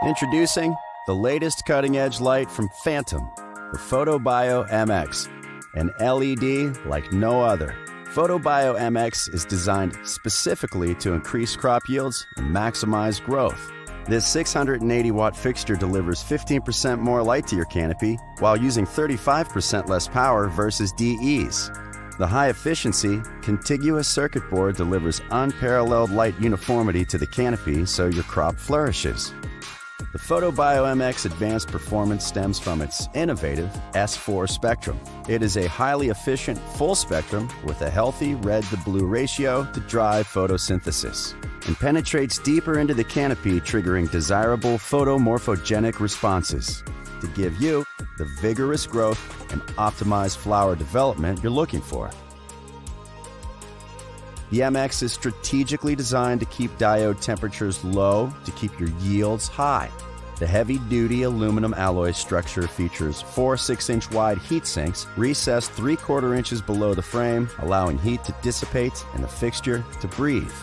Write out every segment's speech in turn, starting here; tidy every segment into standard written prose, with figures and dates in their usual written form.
Introducing the latest cutting-edge light from Phantom, the PhotoBio MX, an LED like no other. PhotoBio MX is designed specifically to increase crop yields and maximize growth. This 680-watt fixture delivers 15% more light to your canopy while using 35% less power versus DEs. The high-efficiency, contiguous circuit board delivers unparalleled light uniformity to the canopy so your crop flourishes. The PhotoBio MX advanced performance stems from its innovative S4 spectrum. It is a highly efficient full spectrum with a healthy red-to-blue ratio to drive photosynthesis and penetrates deeper into the canopy, triggering desirable photomorphogenic responses to give you the vigorous growth and optimized flower development you're looking for. The MX is strategically designed to keep diode temperatures low to keep your yields high. The heavy-duty aluminum alloy structure features 4 6-inch wide heat sinks recessed 3/4 inches below the frame, allowing heat to dissipate and the fixture to breathe.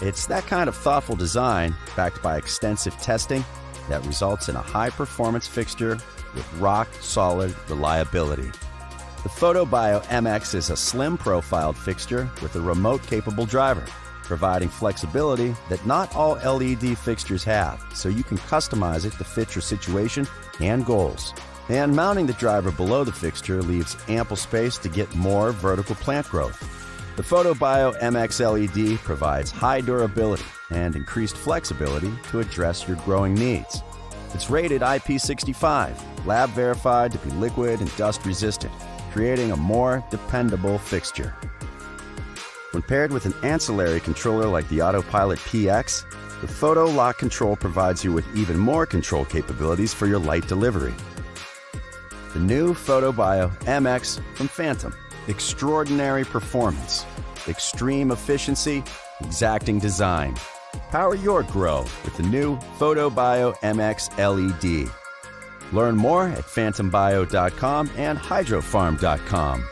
It's that kind of thoughtful design, backed by extensive testing, that results in a high-performance fixture with rock-solid reliability. The PhotoBio MX is a slim-profiled fixture with a remote-capable driver, providing flexibility that not all LED fixtures have, so you can customize it to fit your situation and goals. And mounting the driver below the fixture leaves ample space to get more vertical plant growth. The PhotoBio MX LED provides high durability and increased flexibility to address your growing needs. It's rated IP65, lab verified to be liquid and dust resistant, creating a more dependable fixture. When paired with an ancillary controller like the Autopilot PX, the Photo Lock Control provides you with even more control capabilities for your light delivery. The new PhotoBio MX from Phantom. Extraordinary performance, extreme efficiency, exacting design. Power your grow with the new PhotoBio MX LED. Learn more at phantombio.com and hydrofarm.com.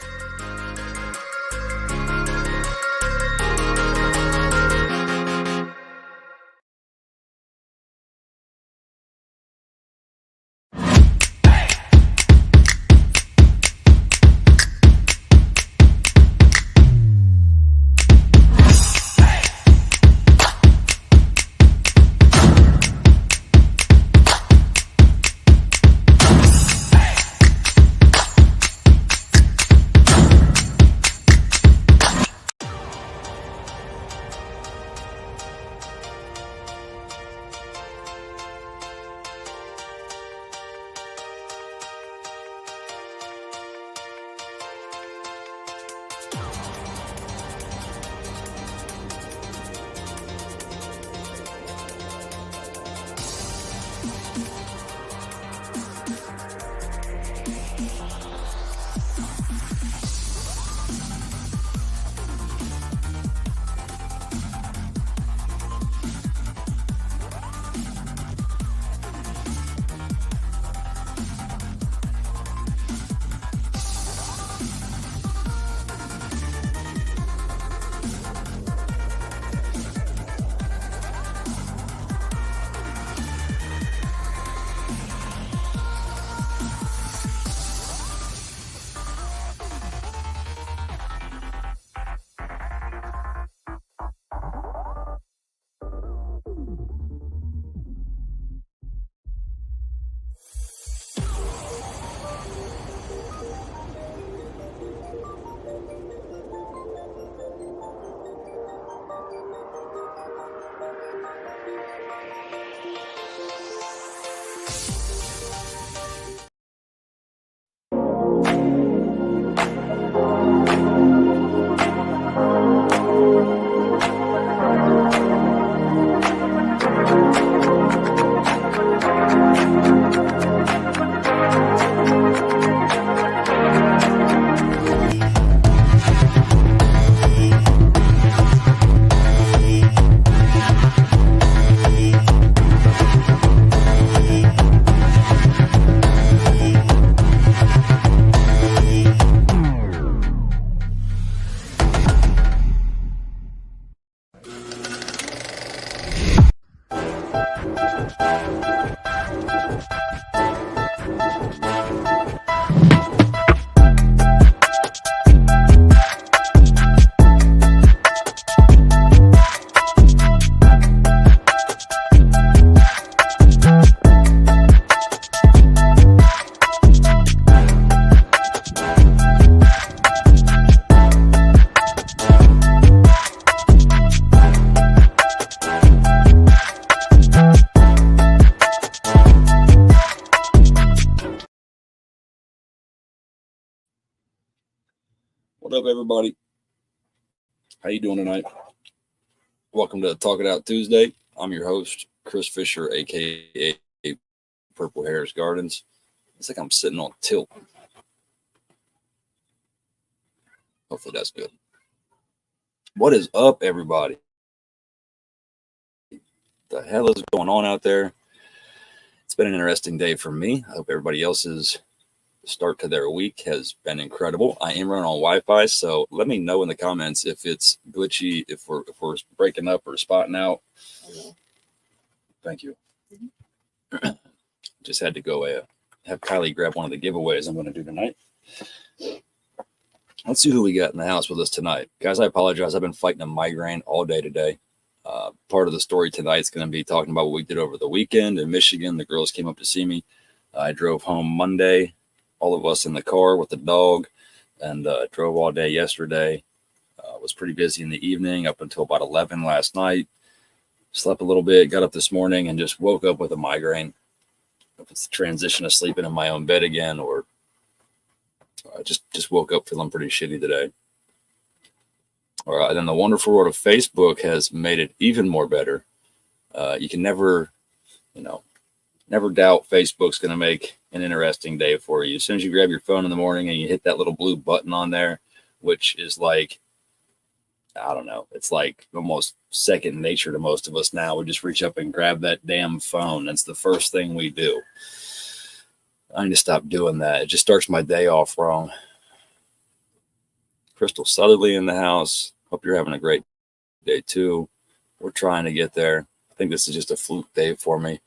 What up, everybody? How you doing tonight? Welcome to Talk It Out Tuesday. I'm your host, Chris Fisher, aka Purple Hairs Gardens. It's like I'm sitting on tilt. Hopefully that's good. What is up, everybody? The hell is going on out there? It's been an interesting day for me. I hope everybody else's start to their week has been incredible. I am running on Wi-Fi, so let me know in the comments if it's glitchy, if we're breaking up or spotting out. Thank you. Just had to go have Kylie grab one of the giveaways I'm going to do tonight. Let's see who we got in the house with us tonight. Guys, I apologize. I've been fighting a migraine all day today. Part of the story tonight is going to be talking about what we did over the weekend in Michigan. The girls came up to see me. I drove home Monday, all of us in the car with the dog, and drove all day yesterday. Was pretty busy in the evening up until about 11 last night. Slept a little bit, got up this morning, and just woke up with a migraine. If it's the transition of sleeping in my own bed again, or I just woke up feeling pretty shitty today. All right, then the wonderful world of Facebook has made it even more better. You can never doubt Facebook's going to make an interesting day for you. As soon as you grab your phone in the morning and you hit that little blue button on there, which is like, I don't know, it's like almost second nature to most of us now. We just reach up and grab that damn phone. That's the first thing we do. I need to stop doing that. It just starts my day off wrong. Crystal Southerly in the house. Hope you're having a great day too. We're trying to get there. I think this is just a fluke day for me.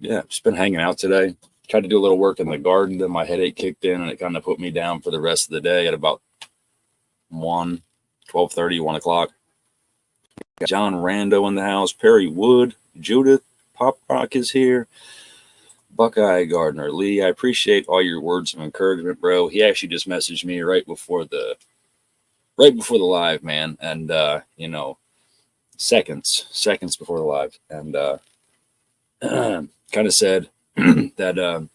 Just been hanging out today. Tried to do a little work in the garden, then my headache kicked in and it kind of put me down for the rest of the day at about 12:30, 1 o'clock. John Rando in the house. Perry Wood, Judith, Pop Rock is here. Buckeye Gardner, Lee, I appreciate all your words of encouragement, bro. He actually just messaged me right before the live, man. And, seconds before the live. And, kind of said that,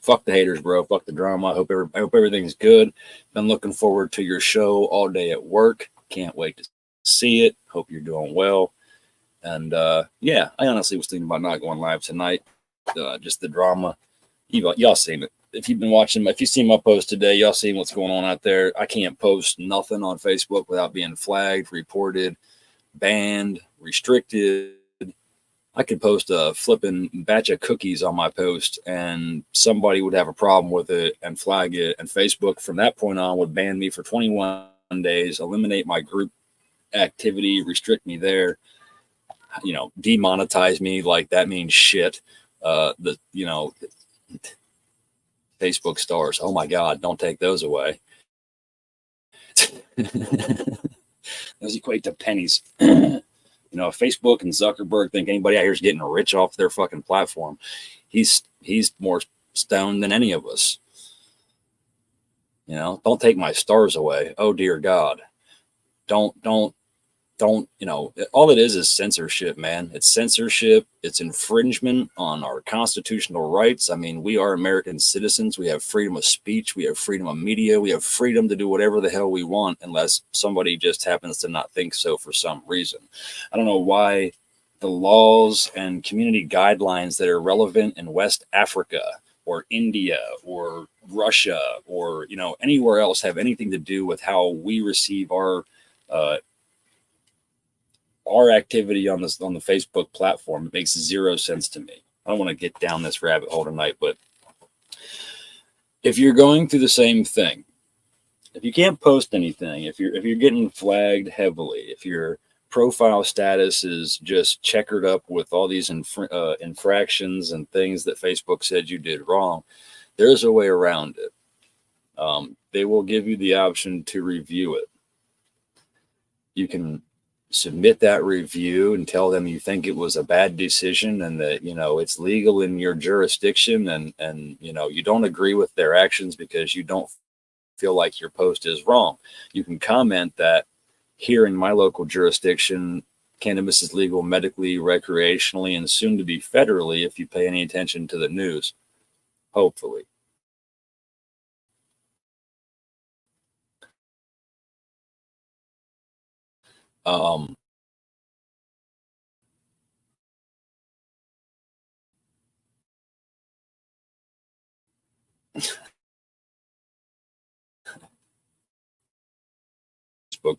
fuck the haters, bro. Fuck the drama. I hope everything's good. Been looking forward to your show all day at work. Can't wait to see it. Hope you're doing well. And, I honestly was thinking about not going live tonight. Just the drama. Y'all seen it. If you've been watching, if you've seen my post today, y'all seen what's going on out there. I can't post nothing on Facebook without being flagged, reported, banned, restricted. I could post a flipping batch of cookies on my post and somebody would have a problem with it and flag it. And Facebook from that point on would ban me for 21 days, eliminate my group activity, restrict me there, demonetize me. Like that means shit. Facebook stars. Oh my God, don't take those away. Those equate to pennies. Facebook and Zuckerberg think anybody out here is getting rich off their fucking platform. He's more stoned than any of us. Don't take my stars away. Oh dear God. Don't, all it is censorship, man. It's censorship. It's infringement on our constitutional rights. I mean, we are American citizens. We have freedom of speech. We have freedom of media. We have freedom to do whatever the hell we want, unless somebody just happens to not think so for some reason. I don't know why the laws and community guidelines that are relevant in West Africa or India or Russia or, anywhere else have anything to do with how we receive our activity on the Facebook platform. It makes zero sense to me. I don't want to get down this rabbit hole tonight, but if you're going through the same thing, if you can't post anything, if you're getting flagged heavily, if your profile status is just checkered up with all these infractions and things that Facebook said you did wrong, there's a way around it. They will give you the option to review it. You can submit that review and tell them you think it was a bad decision and that, it's legal in your jurisdiction and you don't agree with their actions because you don't feel like your post is wrong. You can comment that here in my local jurisdiction, cannabis is legal medically, recreationally, and soon to be federally if you pay any attention to the news. Hopefully. Um, Facebook,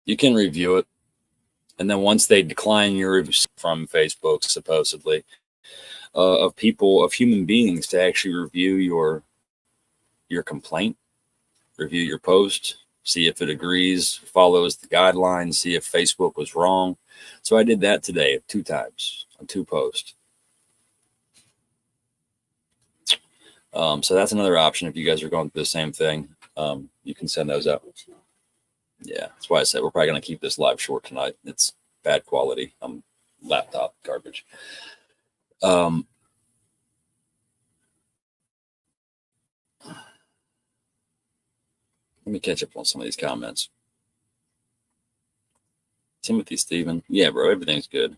you can review it. And then once they decline your reviews from Facebook, supposedly, of people, of human beings to actually review your complaint, review your post, see if it agrees, follows the guidelines, see if Facebook was wrong. So I did that today 2 times on 2 posts. So that's another option if you guys are going through the same thing. You can send those out. Yeah, that's why I said we're probably going to keep this live short tonight. It's bad quality. Laptop garbage. Let me catch up on some of these comments. Timothy Stephen. Yeah, bro, everything's good.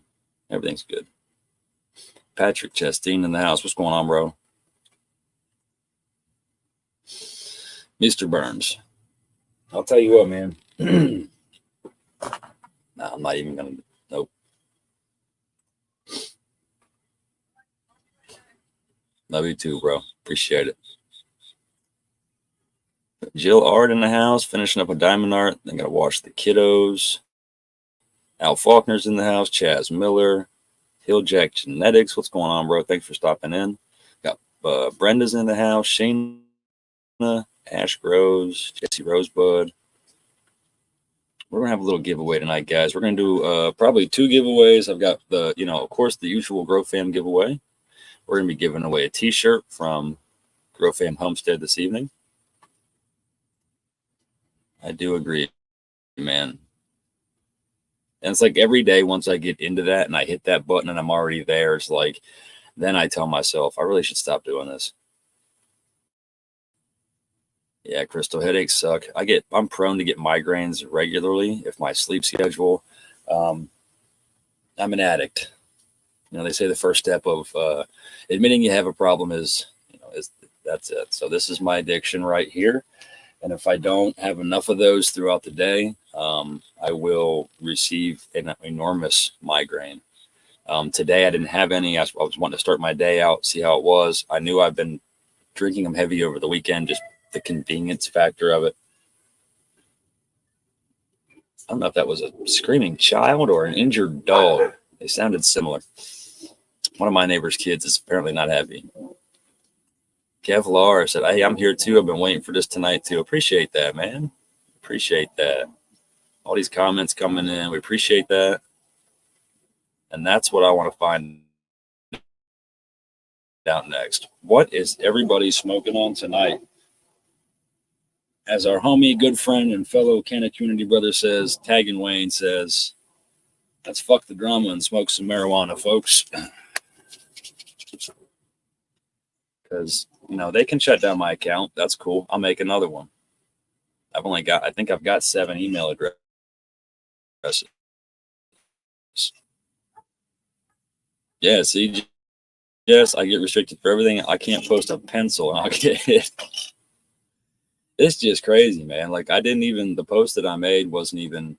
Everything's good. Patrick Chastain in the house. What's going on, bro? Mr. Burns. I'll tell you what, man. No, I'm not even going to. Nope. Love you too, bro. Appreciate it. Jill Art in the house, finishing up a diamond art. Then got to wash the kiddos. Al Faulkner's in the house. Chaz Miller. Hilljack Genetics. What's going on, bro? Thanks for stopping in. Got Brenda's in the house. Shayna, Ash Groves, Jesse Rosebud. We're going to have a little giveaway tonight, guys. We're going to do probably 2 giveaways. I've got the, of course, the usual Grow Fam giveaway. We're going to be giving away a t-shirt from Grow Fam Homestead this evening. I do agree, man. And it's like every day once I get into that and I hit that button and I'm already there, it's like, then I tell myself, I really should stop doing this. Yeah, Crystal, headaches suck. I'm prone to get migraines regularly if my sleep schedule. I'm an addict. They say the first step of admitting you have a problem is that's it. So this is my addiction right here. And if I don't have enough of those throughout the day, I will receive an enormous migraine. Today, I didn't have any. I was wanting to start my day out, see how it was. I knew I've been drinking them heavy over the weekend, just the convenience factor of it. I don't know if that was a screaming child or an injured dog. They sounded similar. One of my neighbor's kids is apparently not happy. Kevlar said, hey, I'm here too. I've been waiting for this tonight too. Appreciate that, man. Appreciate that. All these comments coming in. We appreciate that. And that's what I want to find out next. What is everybody smoking on tonight? As our homie, good friend, and fellow Canna community brother says, Tagging Wayne says, let's fuck the drama and smoke some marijuana, folks. Because, they can shut down my account. That's cool. I'll make another one. I think I've got 7 email addresses. Yeah, see, yes, I get restricted for everything. I can't post a pencil and I'll get hit. It's just crazy, man. Like the post that I made wasn't even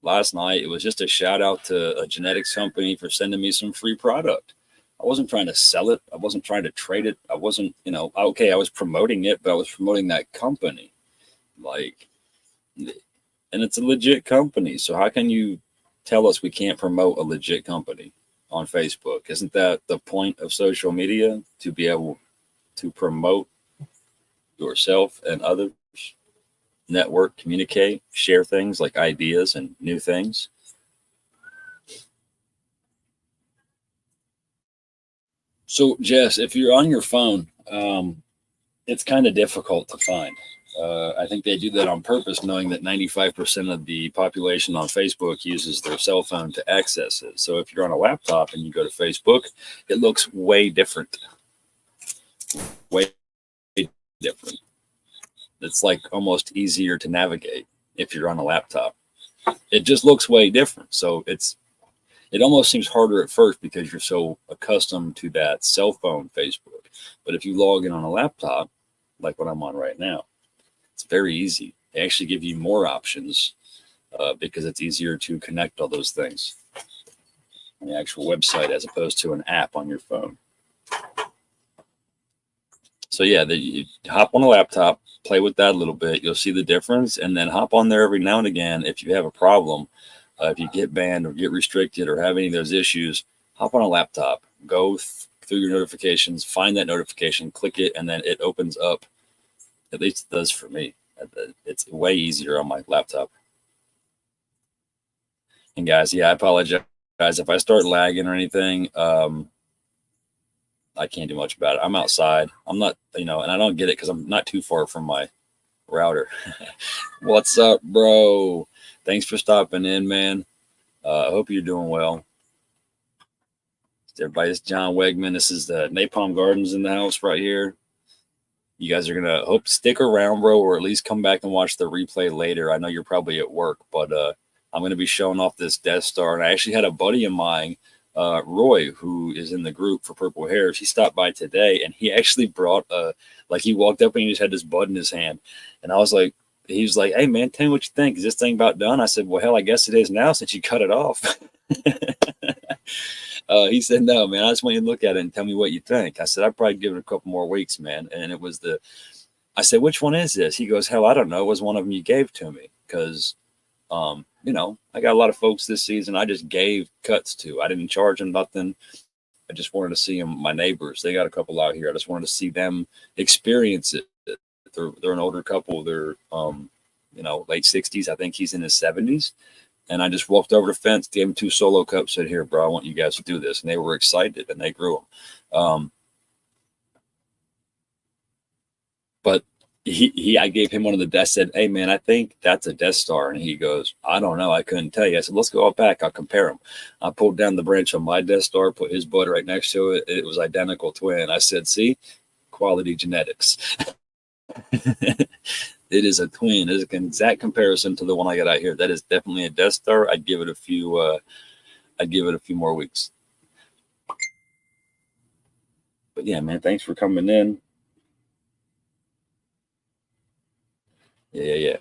last night. It was just a shout out to a genetics company for sending me some free product. I wasn't trying to sell it. I wasn't trying to trade it. I wasn't, I was promoting it, but I was promoting that company. And it's a legit company. So how can you tell us we can't promote a legit company on Facebook? Isn't that the point of social media, to be able to promote yourself and others, network, communicate, share things like ideas and new things? So, Jess, if you're on your phone, it's kind of difficult to find. I think they do that on purpose, knowing that 95% of the population on Facebook uses their cell phone to access it. So if you're on a laptop and you go to Facebook, it looks way different. Way different. It's like almost easier to navigate if you're on a laptop. It just looks way different. So it almost seems harder at first because you're so accustomed to that cell phone Facebook. But if you log in on a laptop, like what I'm on right now, it's very easy. They actually give you more options because it's easier to connect all those things on the actual website as opposed to an app on your phone. So yeah, you hop on a laptop, play with that a little bit. You'll see the difference, and then hop on there every now and again if you have a problem. If you get banned or get restricted or have any of those issues, hop on a laptop, go through your notifications, find that notification, click it, and then it opens up. At least it does for me. It's way easier on my laptop. And guys, yeah, I apologize if I start lagging or anything. I can't do much about it. I'm outside. I'm not, and I don't get it because I'm not too far from my router. What's up, bro? Thanks for stopping in, man. I hope you're doing well. Everybody, it's John Wegman. This is the Napalm Gardens in the house right here. You guys are going to hope to stick around, bro, or at least come back and watch the replay later. I know you're probably at work, but I'm going to be showing off this Death Star. And I actually had a buddy of mine, Roy, who is in the group for Purple Hairs. He stopped by today, and he actually brought he walked up and he just had this bud in his hand. And I was like, he was like, hey, man, tell me what you think. Is this thing about done? I said, well, hell, I guess it is now since you cut it off. He said, no, man, I just want you to look at it and tell me what you think. I said, I'd probably give it a couple more weeks, man. And it was I said, which one is this? He goes, hell, I don't know. It was one of them you gave to me because, I got a lot of folks this season I just gave cuts to. I didn't charge them nothing. I just wanted to see them, my neighbors. They got a couple out here. I just wanted to see them experience it. They're an older couple. They're, late 60s. I think he's in his 70s. And I just walked over the fence, gave him 2 solo cups, said, here, bro, I want you guys to do this. And they were excited, and they grew them. But I gave him one of the, I said, hey, man, I think that's a Death Star. And he goes, I don't know. I couldn't tell you. I said, let's go out back. I'll compare them. I pulled down the branch on my Death Star, put his bud right next to it. It was identical twin. I said, see, quality genetics. It is a twin. It is an exact comparison to the one I got out here. That is definitely a Death Star. I'd give it a few more weeks. But yeah, man, thanks for coming in. Yeah.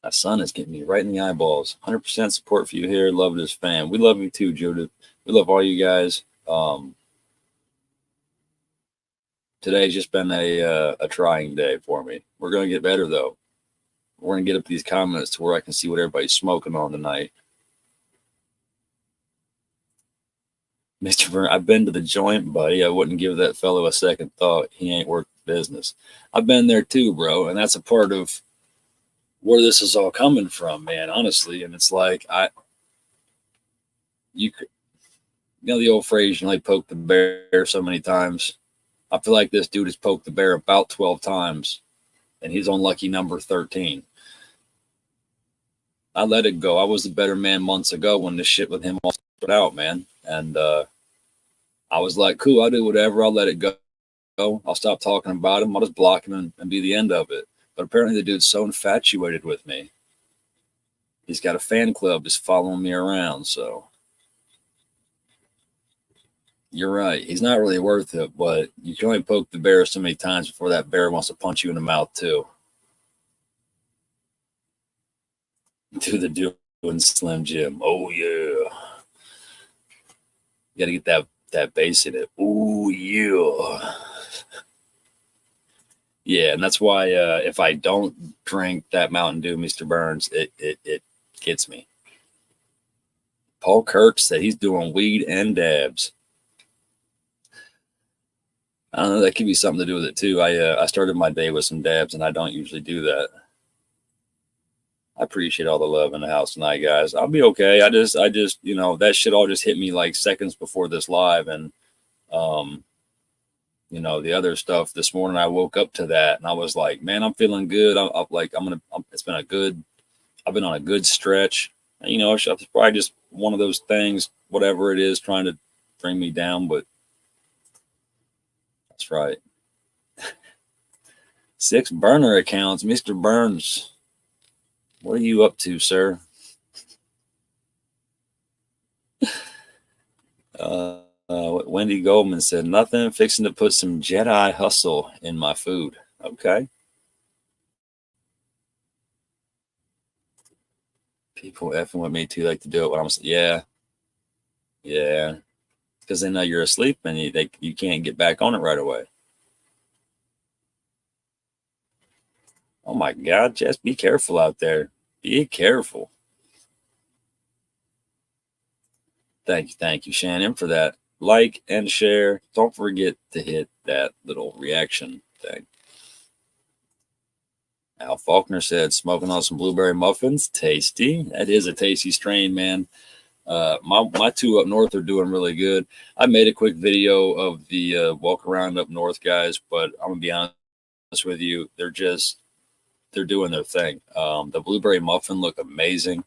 My son is getting me right in the eyeballs. 100% support for you here. Love this fan. We love you too, Judith. We love all you guys. Today's just been a trying day for me. We're going to get better, though. We're going to get up these comments to where I can see what everybody's smoking on tonight. Mr. Vern, I've been to the joint, buddy. I wouldn't give that fellow a second thought. He ain't worth business. I've been there too, bro. And that's a part of where this is all coming from, man, honestly. And it's like, the old phrase, poke the bear so many times. I feel like this dude has poked the bear about 12 times, and he's on lucky number 13. I let it go. I was a better man months ago when this shit with him all started out, man. And I was like, cool, I'll do whatever. I'll let it go. I'll stop talking about him. I'll just block him and be the end of it. But apparently the dude's so infatuated with me. He's got a fan club just following me around, so... You're right. He's not really worth it, but you can only poke the bear so many times before that bear wants to punch you in the mouth, too. Do the doing Slim Jim. Oh, yeah. You got to get that bass in it. Oh, yeah. Yeah, and that's why if I don't drink that Mountain Dew, Mr. Burns, it gets me. Paul Kirk said he's doing weed and dabs. I don't know, that could be something to do with it too. I started my day with some dabs, and I don't usually do that. I appreciate all the love in the house tonight, guys. I'll be okay. I just, that shit all just hit me like seconds before this live, and the other stuff this morning, I woke up to that, and I was like, man, I'm feeling good. It's been I've been on a good stretch. And, it's probably just one of those things, whatever it is, trying to bring me down, but. That's right. 6 burner accounts. Mr. Burns, what are you up to, sir? What Wendy Goldman said, nothing, fixing to put some Jedi hustle in my food. Okay. People effing with me too like to do it when I'm, yeah. Yeah. Because they know you're asleep and you can't get back on it right away. Oh my God, Jess, be careful out there. Be careful. Thank you, Shannon, for that. Like and share. Don't forget to hit that little reaction thing. Al Faulkner said, smoking on some blueberry muffins. Tasty. That is a tasty strain, man. My two up north are doing really good. I made a quick video of the walk around up north guys, but I'm gonna be honest with you, they're doing their thing. The blueberry muffin look amazing.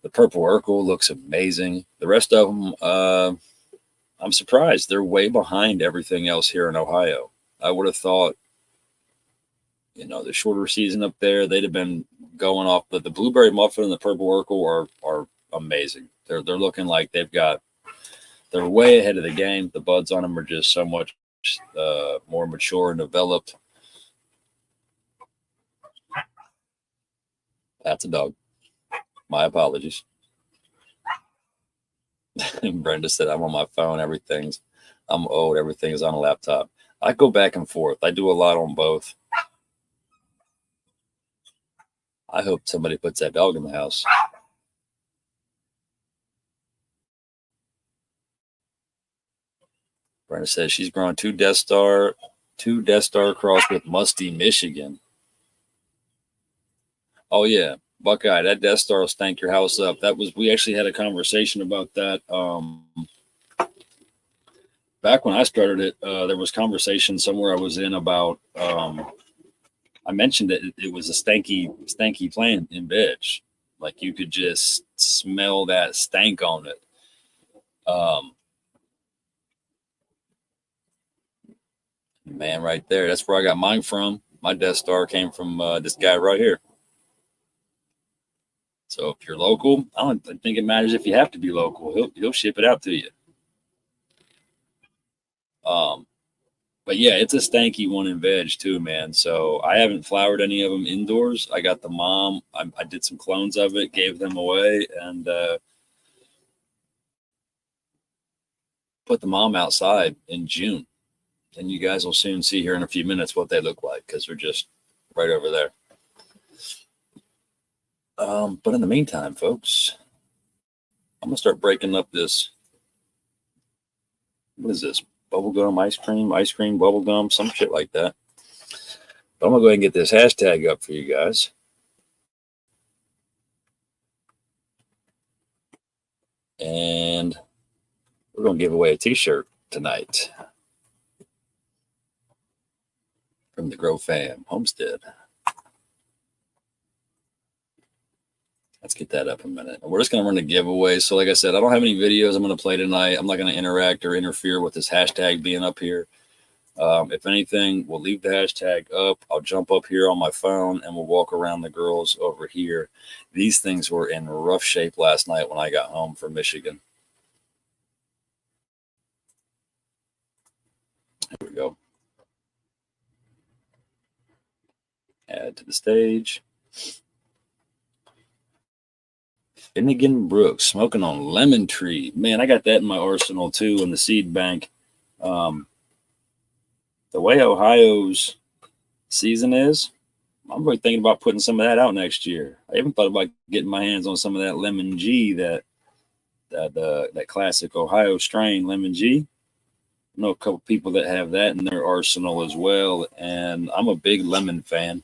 The purple Urkel looks amazing. The rest of them, I'm surprised they're way behind everything else here in Ohio. I would have thought, the shorter season up there, they'd have been going off, but the blueberry muffin and the purple Urkel are amazing. They're looking like they're way ahead of the game. The buds on them are just so much more mature and developed. That's a dog. My apologies. Brenda said, I'm on my phone. I'm old. Everything is on a laptop. I go back and forth. I do a lot on both. I hope somebody puts that dog in the house. Brenda says she's growing two Death Star crossed with Musty, Michigan. Oh yeah, Buckeye, that Death Star will stank your house up. We actually had a conversation about that. Back when I started it, there was conversation somewhere I was in about. I mentioned that it was a stanky plant in veg. Like you could just smell that stank on it. Man, right there. That's where I got mine from. My Death Star came from this guy right here. So if you're local, I don't think it matters if you have to be local. He'll ship it out to you. But yeah, it's a stanky one in veg too, man. So I haven't flowered any of them indoors. I got the mom. I did some clones of it, gave them away, and put the mom outside in June. And you guys will soon see here in a few minutes what they look like because they're just right over there. But in the meantime, folks, I'm going to start breaking up this. What is this? Bubblegum, ice cream, bubblegum, some shit like that. But I'm going to go ahead and get this hashtag up for you guys. And we're going to give away a t-shirt tonight from the Grow Fam Homestead. Let's get that up in a minute. We're just going to run a giveaway. So like I said, I don't have any videos I'm going to play tonight. I'm not going to interact or interfere with this hashtag being up here. If anything, we'll leave the hashtag up. I'll jump up here on my phone and we'll walk around the girls over here. These things were in rough shape last night when I got home from Michigan. Here we go. Add to the stage. Finnegan Brooks, smoking on Lemon Tree. Man, I got that in my arsenal too in the seed bank. The way Ohio's season is, I'm really thinking about putting some of that out next year. I even thought about getting my hands on some of that Lemon G, that classic Ohio strain Lemon G. I know a couple people that have that in their arsenal as well, and I'm a big lemon fan.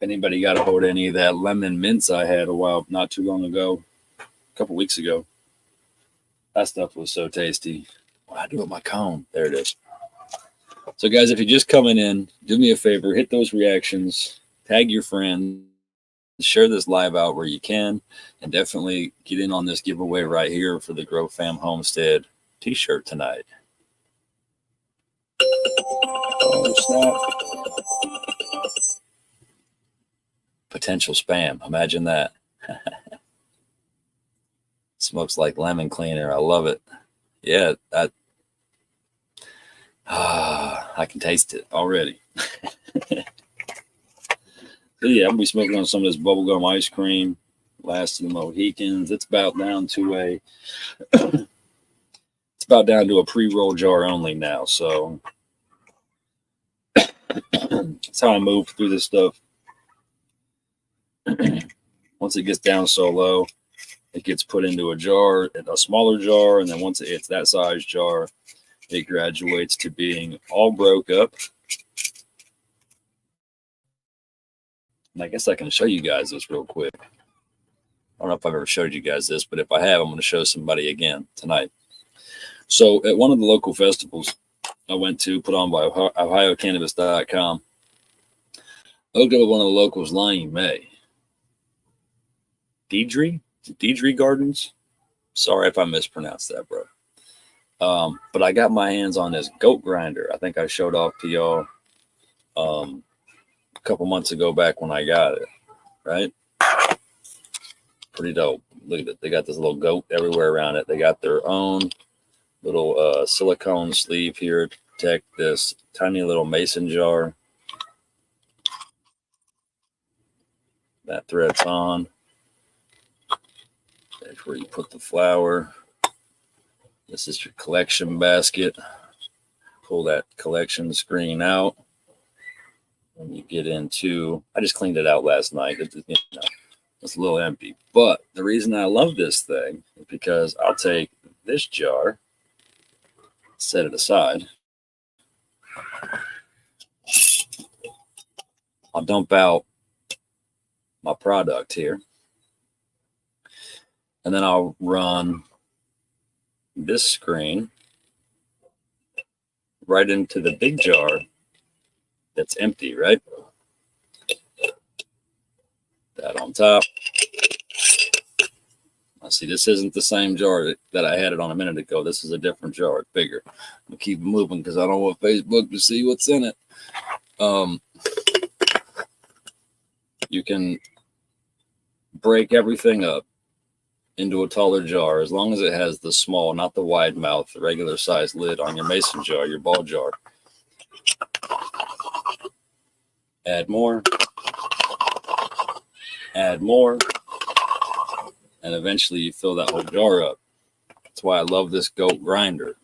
Anybody got a hold of any of that lemon mints I had not too long ago, a couple weeks ago? That stuff was so tasty. What do I do with my cone? There it is. So guys, if you're just coming in, do me a favor, hit those reactions, tag your friends, share this live out where you can, and definitely get in on this giveaway right here for the Grow Fam Homestead t-shirt tonight. Oh, snap. Potential spam. Imagine that. Smokes like lemon cleaner. I love it. Yeah, I can taste it already. So yeah, I'm gonna be smoking on some of this bubblegum ice cream. Last of the Mohicans. It's about down to a pre-roll jar only now. So that's how I move through this stuff. Once it gets down so low, it gets put into a jar, a smaller jar, and then once it's that size jar, it graduates to being all broke up. And I guess I can show you guys this real quick. I don't know if I've ever showed you guys this, but if I have, I'm going to show somebody again tonight. So at one of the local festivals I went to, put on by OhioCannabis.com, I looked up at one of the locals, Lonnie May. Deidre Gardens? Sorry if I mispronounced that, bro. But I got my hands on this goat grinder. I think I showed off to y'all a couple months ago back when I got it, right? Pretty dope. Look at it. They got this little goat everywhere around it. They got their own little silicone sleeve here to protect this tiny little mason jar. That thread's on. That's where you put the flower. This is your collection basket. Pull that collection screen out. And you get into, I just cleaned it out last night. It's a little empty. But the reason I love this thing is because I'll take this jar, set it aside. I'll dump out my product here. And then I'll run this screen right into the big jar that's empty, right? That on top. Now, see, this isn't the same jar that I had it on a minute ago. This is a different jar. It's bigger. I'm going to keep it moving because I don't want Facebook to see what's in it. You can break everything up into a taller jar as long as it has the small, not the wide mouth, the regular size lid on your mason jar, your ball jar. Add more. Add more. And eventually you fill that whole jar up. That's why I love this goat grinder.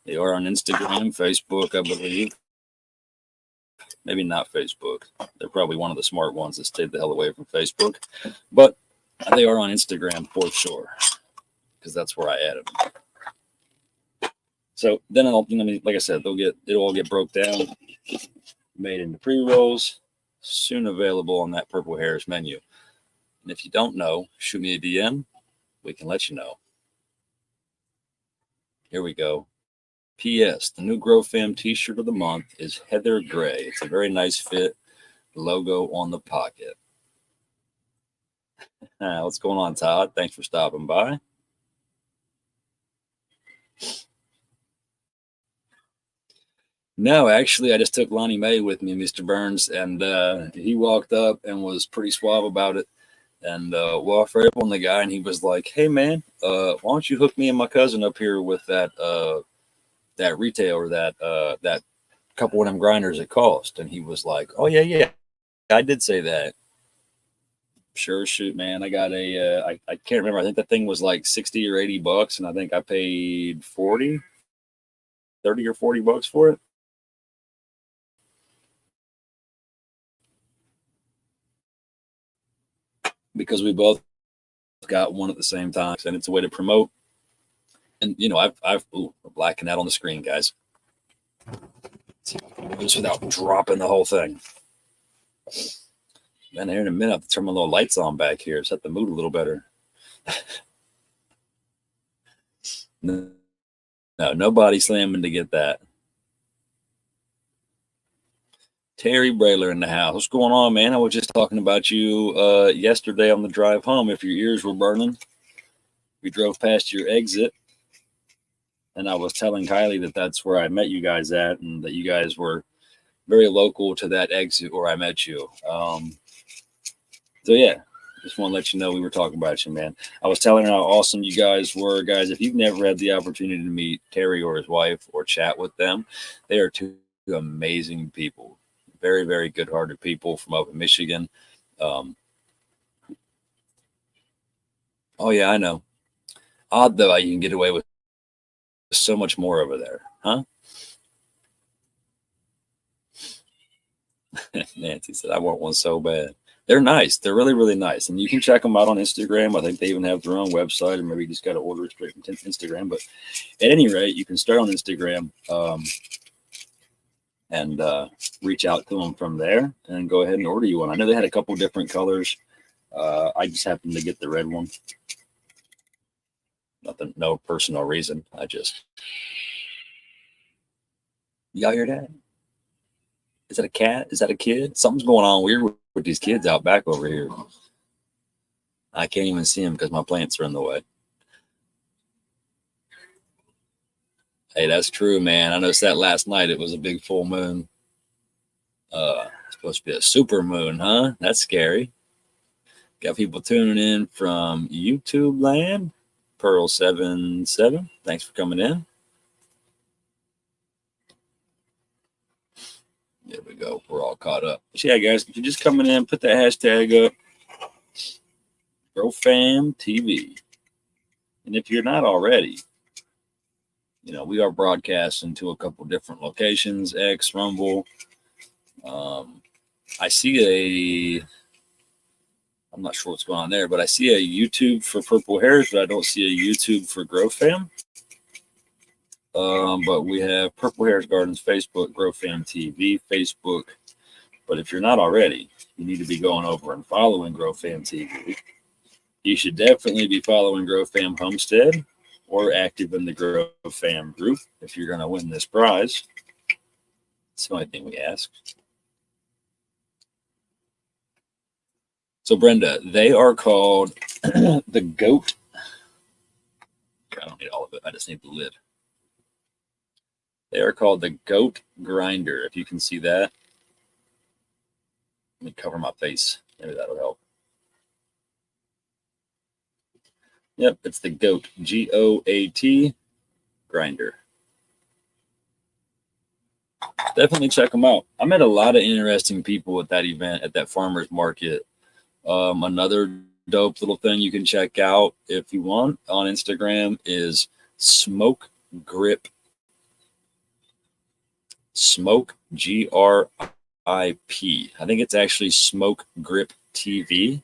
They are on Instagram, Facebook, I believe. Maybe not Facebook. They're probably one of the smart ones that stayed the hell away from Facebook. But they are on Instagram for sure, because that's where I added them. So then I'll, like I said, it'll all get broke down, made into pre-rolls, soon available on that Purple Harris menu. And if you don't know, shoot me a DM. We can let you know. Here we go. P.S. The new Grow Fam t-shirt of the month is Heather Gray. It's a very nice fit. Logo on the pocket. What's going on, Todd? Thanks for stopping by. No, actually, I just took Lonnie May with me, Mr. Burns, and he walked up and was pretty suave about it. And walked right up on the guy, and he was like, "Hey, man, why don't you hook me and my cousin up here with that retail or that couple of them grinders it cost?" And he was like, "Oh yeah, I did say that." Sure, shoot, man. I got I can't remember. I think that thing was like $60 or $80, and I think I paid 30 or $40 for it. Because we both got one at the same time, and it's a way to promote. And I've blacking out on the screen, guys. Just without dropping the whole thing. Man, here in a minute, I'll turn my little lights on back here, set the mood a little better. No, nobody slamming to get that. Terry Brayler in the house. What's going on, man? I was just talking about you yesterday on the drive home. If your ears were burning, we drove past your exit, and I was telling Kylie that that's where I met you guys at, and that you guys were very local to that exit where I met you. So yeah, Just want to let you know we were talking about you, man. I was telling her how awesome you guys were. Guys, if you've never had the opportunity to meet Terry or his wife or chat with them, they are two amazing people. Very, very good-hearted people from up in Michigan. Oh, yeah, I know. Odd, though, how you can get away with so much more over there, huh? Nancy said, I want one so bad. They're nice. They're really, really nice. And you can check them out on Instagram. I think they even have their own website, or maybe you just got to order it straight from Instagram. But at any rate, you can start on Instagram and reach out to them from there and go ahead and order you one. I know they had a couple different colors. I just happened to get the red one. Nothing, no personal reason. Y'all hear that? Is that a cat? Is that a kid? Something's going on weird with these kids out back over here. I can't even see them because my plants are in the way. Hey, that's true, man. I noticed that last night. It was a big full moon. It's supposed to be a super moon, huh? That's scary. Got people tuning in from YouTube land. Pearl77. Thanks for coming in. There we go. We're all caught up. So yeah, guys, if you're just coming in, put that hashtag up. GrowFamTV. And if you're not already, you know, we are broadcasting to a couple different locations, X, Rumble. I see I'm not sure what's going on there, but I see a YouTube for Purple Hairs, but I don't see a YouTube for GrowFam. But we have Purple Hairs Gardens Facebook, GrowFam TV Facebook. But if you're not already, you need to be going over and following GrowFam TV. You should definitely be following GrowFam Homestead or active in the GrowFam group if you're going to win this prize. That's the only thing we ask. So, Brenda, they are called the Goat. I don't need all of it. I just need the lid. They are called the Goat Grinder. If you can see that. Let me cover my face. Maybe that'll help. Yep, it's the Goat, G-O-A-T grinder. Definitely check them out. I met a lot of interesting people at that event, at that farmer's market. Another dope little thing you can check out if you want on Instagram is Smoke Grip. Smoke, G-R-I-P. I think it's actually Smoke Grip TV,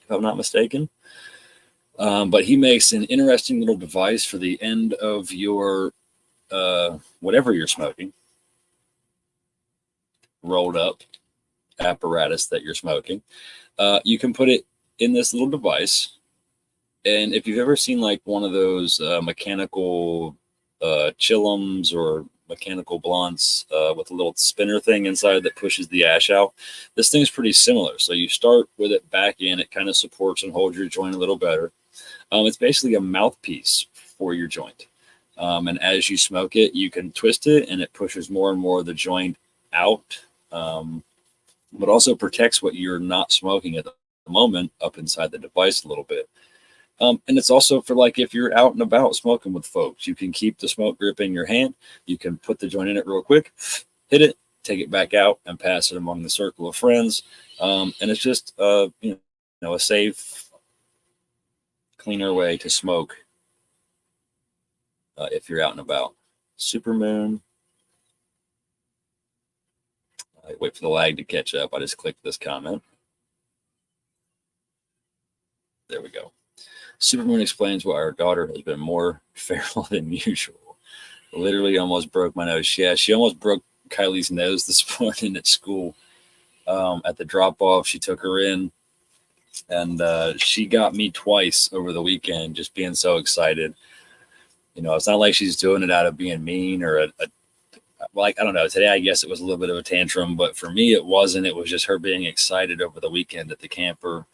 if I'm not mistaken. But he makes an interesting little device for the end of your whatever you're smoking, rolled up apparatus that you're smoking. You can put it in this little device. And if you've ever seen like one of those mechanical chillums or mechanical blunts with a little spinner thing inside that pushes the ash out, this thing's pretty similar. So you start with it back in, it kind of supports and holds your joint a little better. It's basically a mouthpiece for your joint. And as you smoke it, you can twist it and it pushes more and more of the joint out, but also protects what you're not smoking at the moment up inside the device a little bit. And it's also for like if you're out and about smoking with folks, you can keep the smoke grip in your hand. You can put the joint in it real quick, hit it, take it back out, and pass it among the circle of friends. And it's just a safe, cleaner way to smoke if you're out and about. Supermoon. I wait for the lag to catch up. I just clicked this comment. There we go. Supermoon explains why our daughter has been more feral than usual. Literally almost broke my nose. Yeah, she almost broke Kylie's nose this morning at school. At the drop-off, she took her in, and she got me twice over the weekend, just being so excited. You know, it's not like she's doing it out of being mean or I don't know. Today, I guess it was a little bit of a tantrum, but for me, it wasn't. It was just her being excited over the weekend at the camper.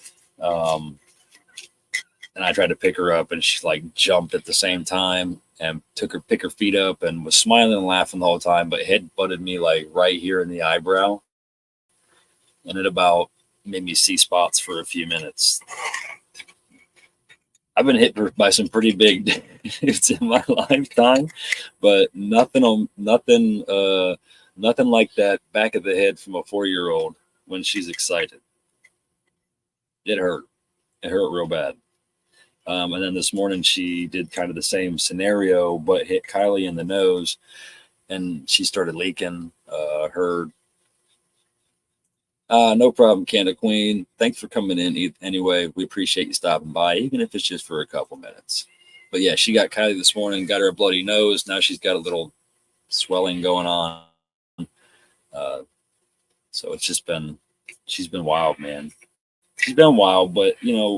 And I tried to pick her up, and she like jumped at the same time and pick her feet up and was smiling and laughing the whole time, but head butted me like right here in the eyebrow. And at about made me see spots for a few minutes. I've been hit by some pretty big dudes in my lifetime, but nothing like that back of the head from a 4-year-old when she's excited. It hurt. It hurt real bad. And then this morning she did kind of the same scenario, but hit Kylie in the nose, and she started leaking. No problem, Canada Queen. Thanks for coming in anyway. We appreciate you stopping by, even if it's just for a couple minutes. But yeah, she got Kylie this morning, got her a bloody nose. Now she's got a little swelling going on. So it's just she's been wild, man. She's been wild, but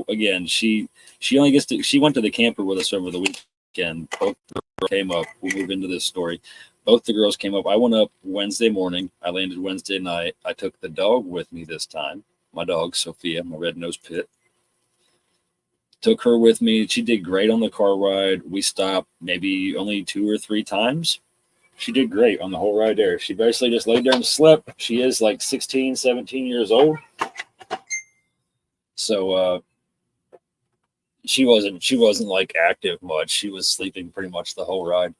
again, she only she went to the camper with us over the weekend. Both came up. We'll move into this story. Both the girls came up. I went up Wednesday morning. I landed Wednesday night. I took the dog with me this time. My dog, Sophia, my red-nosed pit. Took her with me. She did great on the car ride. We stopped maybe only 2 or 3 times. She did great on the whole ride there. She basically just laid there and slept. She is like 16, 17 years old. So she wasn't like active much. She was sleeping pretty much the whole ride.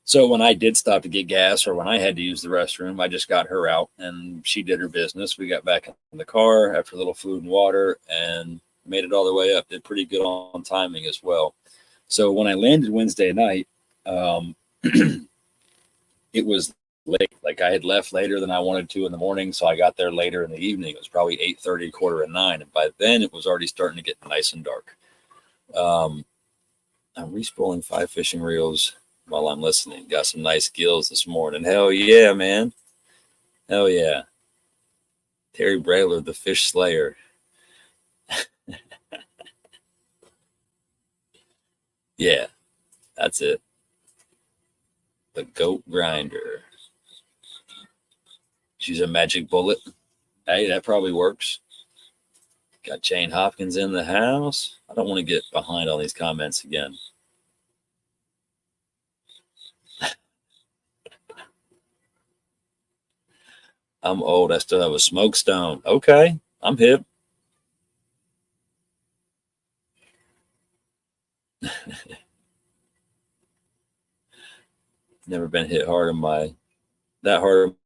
So when I did stop to get gas or when I had to use the restroom, I just got her out and she did her business. We got back in the car after a little food and water and made it all the way up. Did pretty good on timing as well. So when I landed Wednesday night, it was late. Like I had left later than I wanted to in the morning. So I got there later in the evening. It was probably 8:30, 8:45. And by then it was already starting to get nice and dark. I'm re-spooling 5 fishing reels while I'm listening. Got some nice gills this morning. Hell yeah, man. Hell yeah. Terry Brayler, the fish slayer. Yeah, that's it. The goat grinder. She's a magic bullet. Hey, that probably works. Got Jane Hopkins in the house. I don't want to get behind on these comments again. I'm old. I still have a smoke stone. Okay, I'm hip. Never been hit hard in that hard in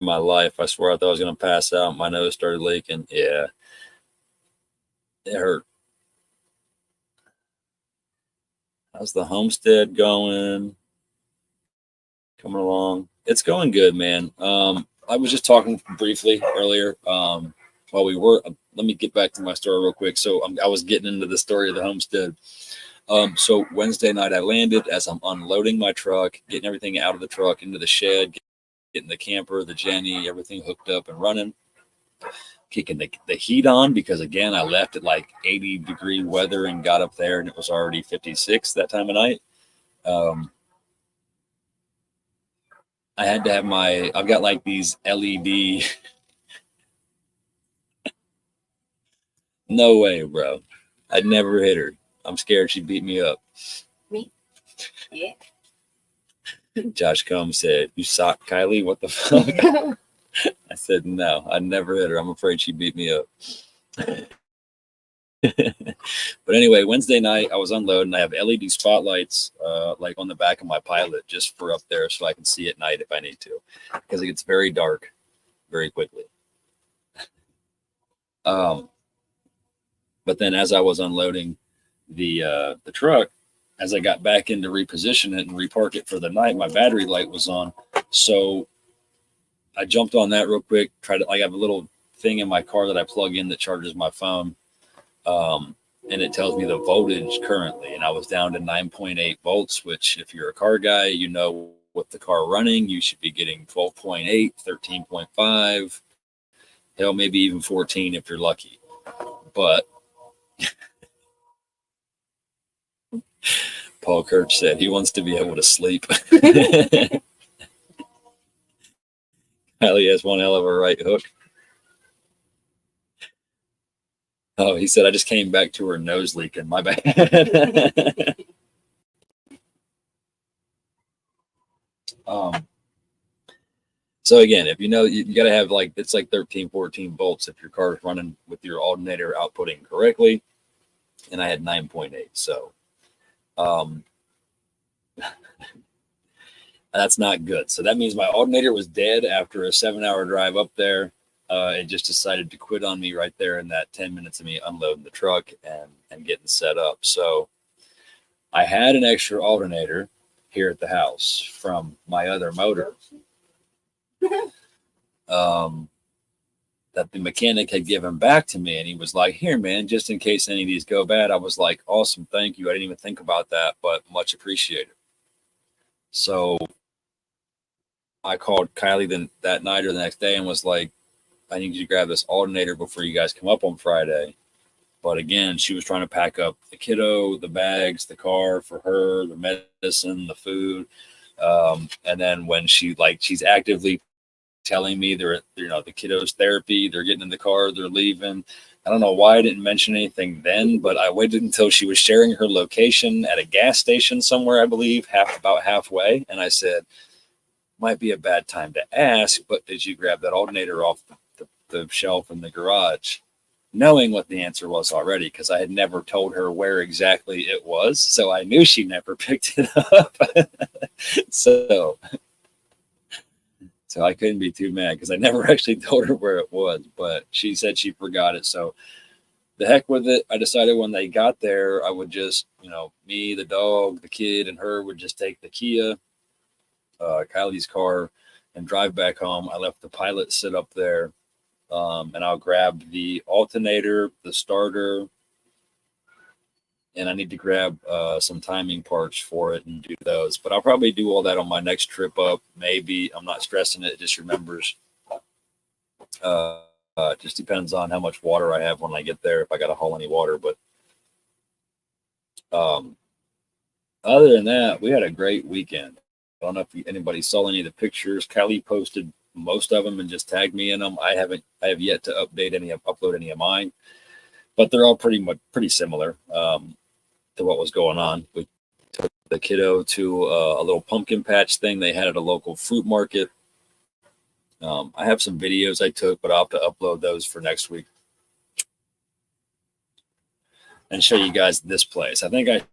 my life. I swear I thought I was gonna pass out. My nose started leaking. Yeah, it hurt. How's the homestead going? Coming along? It's going good, man. I was just talking briefly earlier while we were. Let me get back to my story real quick. So I was getting into the story of the homestead. So Wednesday night I landed as I'm unloading my truck, getting everything out of the truck into the shed, getting the camper, the Jenny, everything hooked up and running, kicking the heat on because again, I left at like 80-degree weather and got up there and it was already 56 that time of night. I had to have I've got like these LED. No way, bro. I'd never hit her. I'm scared she'd beat me up. Me? Yeah. Josh Combs said, "You socked Kylie? What the fuck?" I said, "No, I'd never hit her. I'm afraid she'd beat me up." But anyway, Wednesday night I was unloading. I have LED spotlights like on the back of my Pilot just for up there so I can see at night if I need to because it gets very dark very quickly. But then as I was unloading the truck, as I got back in to reposition it and repark it for the night, my battery light was on. So I jumped on that real quick. I have a little thing in my car that I plug in that charges my phone. And it tells me the voltage currently. And I was down to 9.8 volts, which if you're a car guy, you know, with the car running, you should be getting 12.8, 13.5, hell, maybe even 14 if you're lucky. But Paul Kirch said he wants to be able to sleep. Kylie has one hell of a right hook. Oh, he said, I just came back to her nose leaking. My bad. So again, if you know, you got to have like, it's like 13, 14 volts if your car is running with your alternator outputting correctly. And I had 9.8. So that's not good. So that means my alternator was dead after a 7-hour drive up there. It just decided to quit on me right there in that 10 minutes of me unloading the truck and getting set up. So I had an extra alternator here at the house from my other motor that the mechanic had given back to me. And he was like, here, man, just in case any of these go bad. I was like, awesome. Thank you. I didn't even think about that, but much appreciated. So I called Kylie that night or the next day and was like, I need you to grab this alternator before you guys come up on Friday. But again, she was trying to pack up the kiddo, the bags, the car for her, the medicine, the food. And then when she's actively telling me they're, the kiddo's therapy, they're getting in the car, they're leaving. I don't know why I didn't mention anything then, but I waited until she was sharing her location at a gas station somewhere, I believe, about halfway. And I said, might be a bad time to ask, but did you grab that alternator off the shelf in the garage? Knowing what the answer was already, because I had never told her where exactly it was. So I knew she never picked it up. So I couldn't be too mad because I never actually told her where it was, but she said she forgot it. So the heck with it. I decided when they got there, I would just, me, the dog, the kid, and her would just take the Kia, Kylie's car, and drive back home. I left the Pilot sit up there. And I'll grab the alternator, the starter, and I need to grab some timing parts for it and do those. But I'll probably do all that on my next trip up. Maybe I'm not stressing it. It just remembers. Just depends on how much water I have when I get there, if I got to haul any water. But other than that, we had a great weekend. I don't know if anybody saw any of the pictures. Kylie posted most of them and just tagged me in them. I have yet to upload any of mine, but they're all pretty similar to what was going on. We took the kiddo to a little pumpkin patch thing they had at a local fruit market. I have some videos I took, but I'll have to upload those for next week and show you guys this place. I think I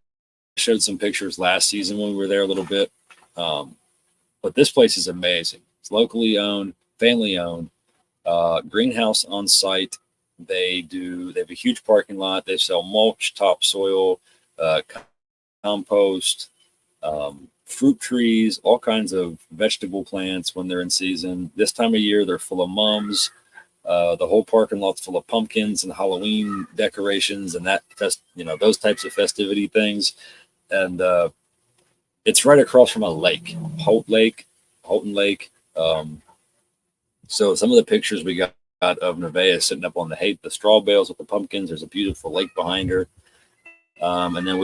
showed some pictures last season when we were there a little bit, but this place is amazing. It's locally owned, family owned, greenhouse on site. They have a huge parking lot. They sell mulch, topsoil, compost, fruit trees, all kinds of vegetable plants when they're in season. This time of year, they're full of mums. The whole parking lot's full of pumpkins and Halloween decorations and those types of festivity things. And it's right across from a lake, Houghton Lake. So some of the pictures we got of Nevaeh sitting up on the straw bales with the pumpkins. There's a beautiful lake behind her. And then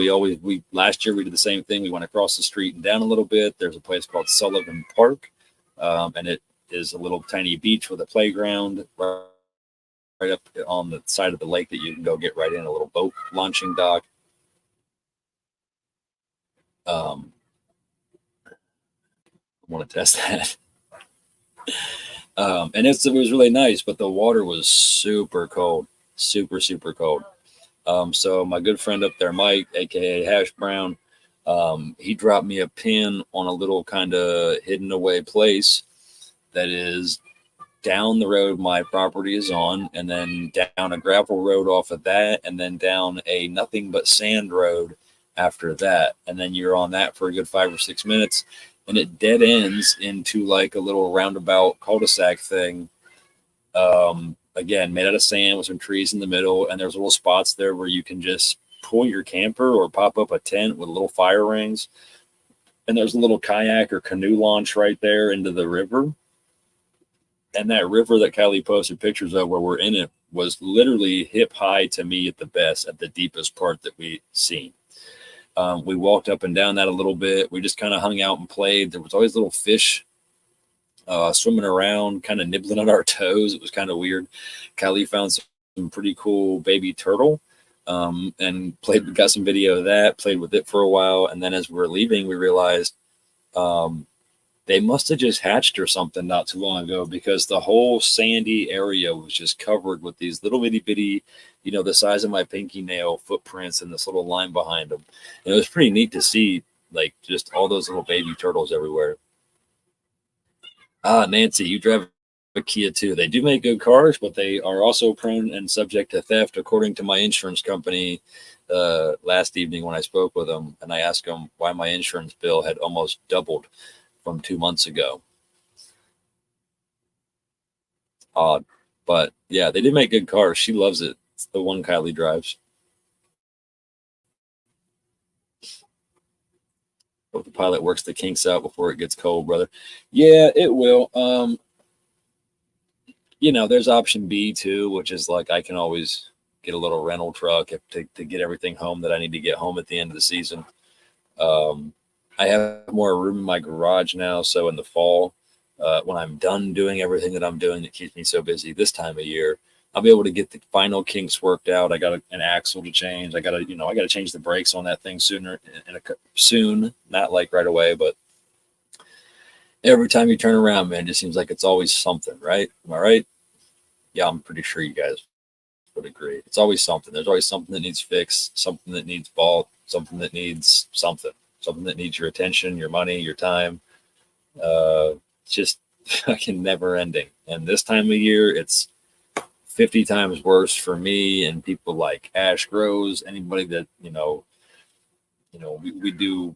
last year we did the same thing. We went across the street and down a little bit. There's a place called Sullivan Park. And it is a little tiny beach with a playground right up on the side of the lake that you can go get right in, a little boat launching dock. I want to test that. And it was really nice, but the water was super cold, super, super cold. So my good friend up there, Mike, aka Hash Brown, he dropped me a pin on a little kind of hidden away place that is down the road my property is on, and then down a gravel road off of that, and then down a nothing but sand road after that. And then you're on that for a good 5 or 6 minutes, and it dead ends into like a little roundabout cul-de-sac thing. Again, made out of sand with some trees in the middle, and there's little spots there where you can just pull your camper or pop up a tent with little fire rings. And there's a little kayak or canoe launch right there into the river. And that river that Kylie posted pictures of where we're in it was literally hip high to me at the best, at the deepest part that we've seen. We walked up and down that a little bit. We just kind of hung out and played. There was always little fish swimming around, kind of nibbling at our toes. It was kind of weird. Kylie found some pretty cool baby turtle and got some video of that, played with it for a while. And then as we were leaving, we realized They must have just hatched or something not too long ago, because the whole sandy area was just covered with these little bitty bitty, the size of my pinky nail footprints and this little line behind them. And it was pretty neat to see, like, just all those little baby turtles everywhere. Ah, Nancy, you drive a Kia too. They do make good cars, but they are also prone and subject to theft, according to my insurance company last evening when I spoke with them. And I asked them why my insurance bill had almost doubled from 2 months ago. Odd. But yeah, they did make good cars. She loves it. It's the one Kylie drives. Hope the pilot works the kinks out before it gets cold, brother. Yeah, it will. There's option B too, which is like I can always get a little rental truck to get everything home that I need to get home at the end of the season. I have more room in my garage now, so in the fall, when I'm done doing everything that I'm doing that keeps me so busy this time of year, I'll be able to get the final kinks worked out. I got an axle to change. I got to change the brakes on that thing soon, not like right away, but every time you turn around, man, it just seems like it's always something, right? Am I right? Yeah, I'm pretty sure you guys would agree. It's always something. There's always something that needs fixed, something that needs bought, something that needs something that needs your attention, your money, your time. It's just fucking never ending. And this time of year, it's 50 times worse for me and people like Ash Grows, anybody that, we do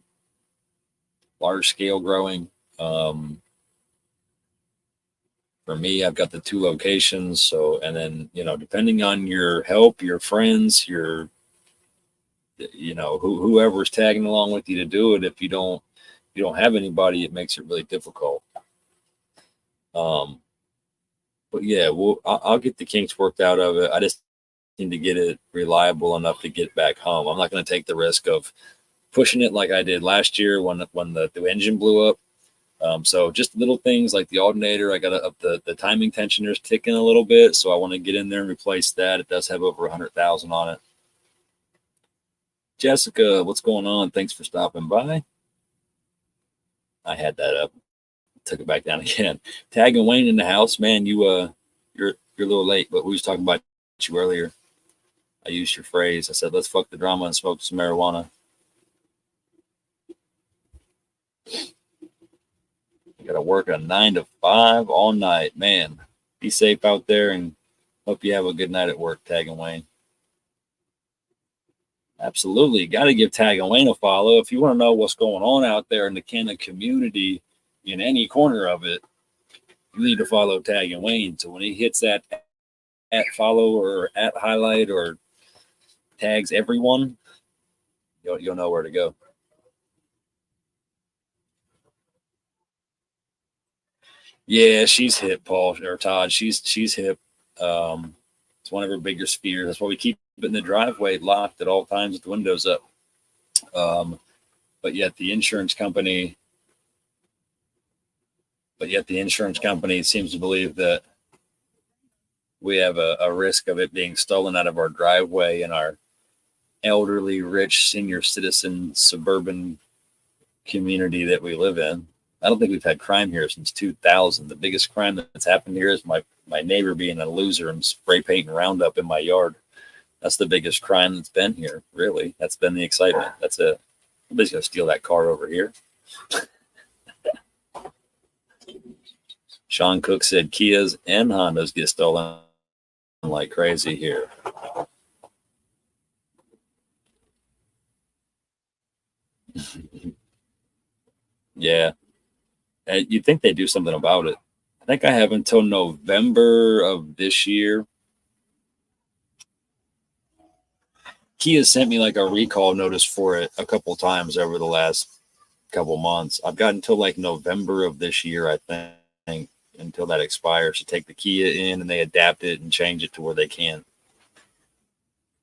large scale growing. For me, I've got the 2 locations. So, and then, depending on your help, your friends, whoever's tagging along with you to do it, if you don't have anybody, it makes it really difficult. But yeah, I'll get the kinks worked out of it. I just need to get it reliable enough to get back home. I'm not going to take the risk of pushing it like I did last year when the engine blew up. So just little things like the alternator, I got to up the timing tensioners ticking a little bit. So I want to get in there and replace that. It does have over 100,000 on it. Jessica, what's going on? Thanks for stopping by. I had that up, took it back down again. Tagging Wayne in the house, man. You're a little late, but we was talking about you earlier. I used your phrase. I said, let's fuck the drama and smoke some marijuana. You got to work a 9 to 5 all night, man. Be safe out there and hope you have a good night at work, Tagging Wayne. Absolutely. Got to give Tagging Wayne a follow. If you want to know what's going on out there in the Kenna community, in any corner of it, you need to follow Tagging Wayne. So when he hits that at follow or at highlight or tags everyone, you'll know where to go. Yeah, she's hip, Paul or Todd. She's hip. It's one of her bigger spheres. That's why we keep it in the driveway locked at all times with the windows up. But yet the insurance company seems to believe that we have a risk of it being stolen out of our driveway in our elderly, rich, senior citizen suburban community that we live in. I don't think we've had crime here since 2000. The biggest crime that's happened here is my neighbor being a loser and spray painting Roundup in my yard. That's the biggest crime that's been here, really. That's been the excitement. Nobody's going to steal that car over here. Sean Cook said Kias and Hondas get stolen like crazy here. Yeah. You'd think they'd do something about it. I think I have until November of this year. Kia sent me like a recall notice for it a couple times over the last couple months. I've got until like November of this year, I think, until that expires to take the Kia in and they adapt it and change it to where they can't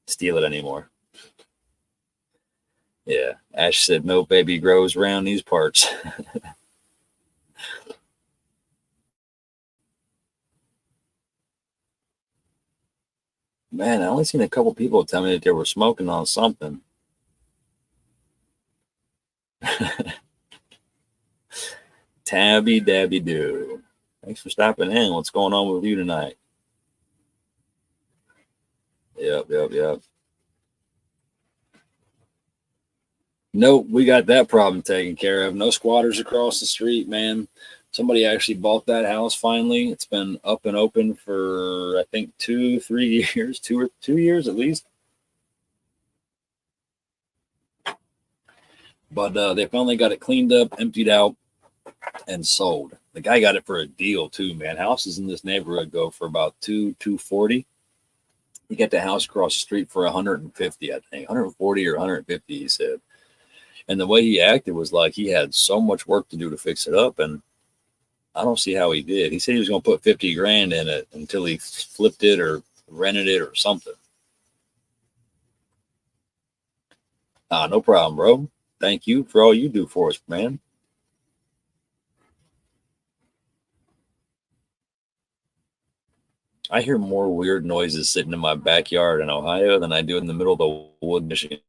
steal it anymore. Yeah. Ash said, no baby grows around these parts. Man, I only seen a couple people tell me that they were smoking on something. Tabby Dabby Doo. Thanks for stopping in. What's going on with you tonight? Yep. Nope, we got that problem taken care of. No squatters across the street, man. Somebody actually bought that house finally. It's been up and open for, I think, 2-3 years, 2 years at least. But they finally got it cleaned up, emptied out, and sold. The guy got it for a deal too, man. Houses in this neighborhood go for about $240. You get the house across the street for 150, I think, 140 or 150. He said, and the way he acted was like he had so much work to do to fix it up, and I don't see how he did. He said he was going to put 50 grand in it until he flipped it or rented it or something. No problem, bro. Thank you for all you do for us, man. I hear more weird noises sitting in my backyard in Ohio than I do in the middle of the wood, Michigan.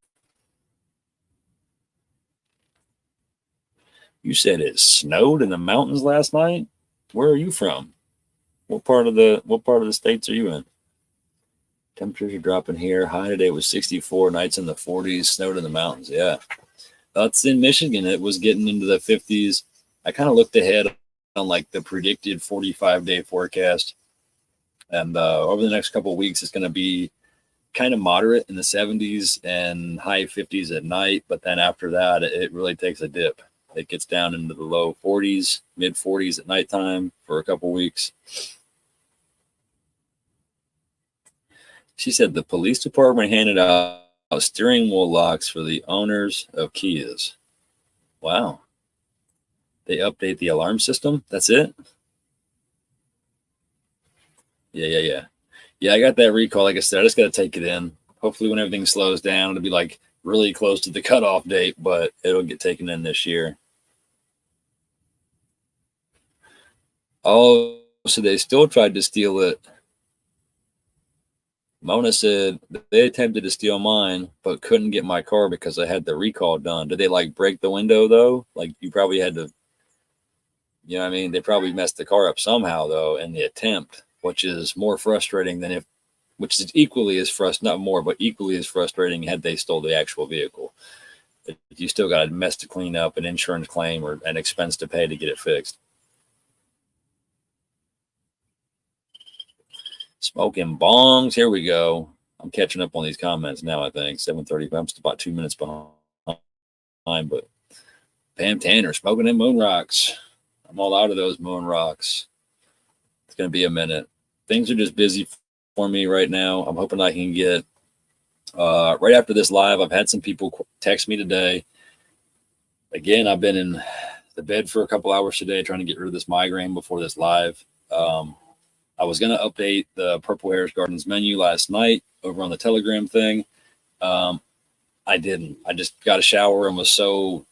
You said it snowed in the mountains last night? Where are you from? What part of the states are you in? Temperatures are dropping here. High today was 64, nights in the 40s, snowed in the mountains. Yeah. That's in Michigan. It was getting into the 50s. I kind of looked ahead on like the predicted 45-day forecast. And over the next couple of weeks, it's going to be kind of moderate in the 70s and high 50s at night. But then after that, it really takes a dip. It gets down into the low 40s, mid 40s at nighttime for a couple of weeks. She said the police department handed out steering wheel locks for the owners of Kias. Wow. They update the alarm system? That's it? Yeah. Yeah, I got that recall. Like I said, I just got to take it in. Hopefully when everything slows down, it'll be like really close to the cutoff date, but it'll get taken in this year. Oh, so they still tried to steal it. Mona said they attempted to steal mine, but couldn't get my car because I had the recall done. Did they like break the window though? Like you probably had to, you know what I mean? They probably messed the car up somehow though in the attempt, which is more frustrating than which is equally as not more, but equally as frustrating had they stole the actual vehicle. You still got a mess to clean up, an insurance claim or an expense to pay to get it fixed. Smoking bongs. Here we go. I'm catching up on these comments now, I think. 7:30. I'm just about 2 minutes behind. But Pam Tanner, smoking them moon rocks. I'm all out of those moon rocks. It's going to be a minute. Things are just busy for me right now. I'm hoping I can get, right after this live, I've had some people text me today. Again, I've been in the bed for a couple hours today trying to get rid of this migraine before this live. I was going to update the Purple Hairs Gardens menu last night over on the Telegram thing. I didn't. I just got a shower and was so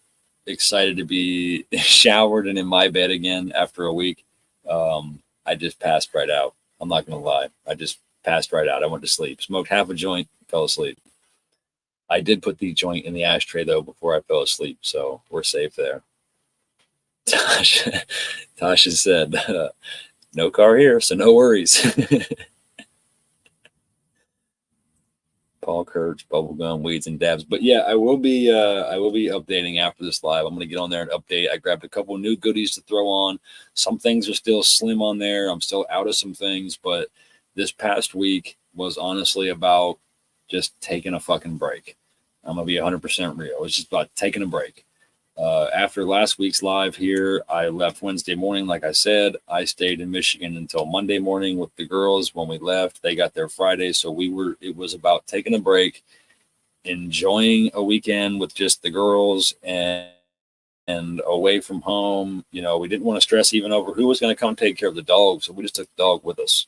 excited to be showered and in my bed again after a week. I just passed right out. I'm not going to lie. I just passed right out. I went to sleep, smoked half a joint, fell asleep. I did put the joint in the ashtray though before I fell asleep, so we're safe there. Tasha said, no car here, so no worries. Paul Kurtz, bubblegum, weeds, and dabs. But yeah, I will be updating after this live. I'm gonna get on there and update. I grabbed a couple new goodies to throw on. Some things are still slim on there. I'm still out of some things, but this past week was honestly about just taking a fucking break. I'm gonna be 100% real. It's just about taking a break. After last week's live here, I left Wednesday morning. Like I said, I stayed in Michigan until Monday morning with the girls. When we left, they got there Friday. So it was about taking a break, enjoying a weekend with just the girls and away from home. You know, we didn't want to stress even over who was going to come take care of the dog. So we just took the dog with us.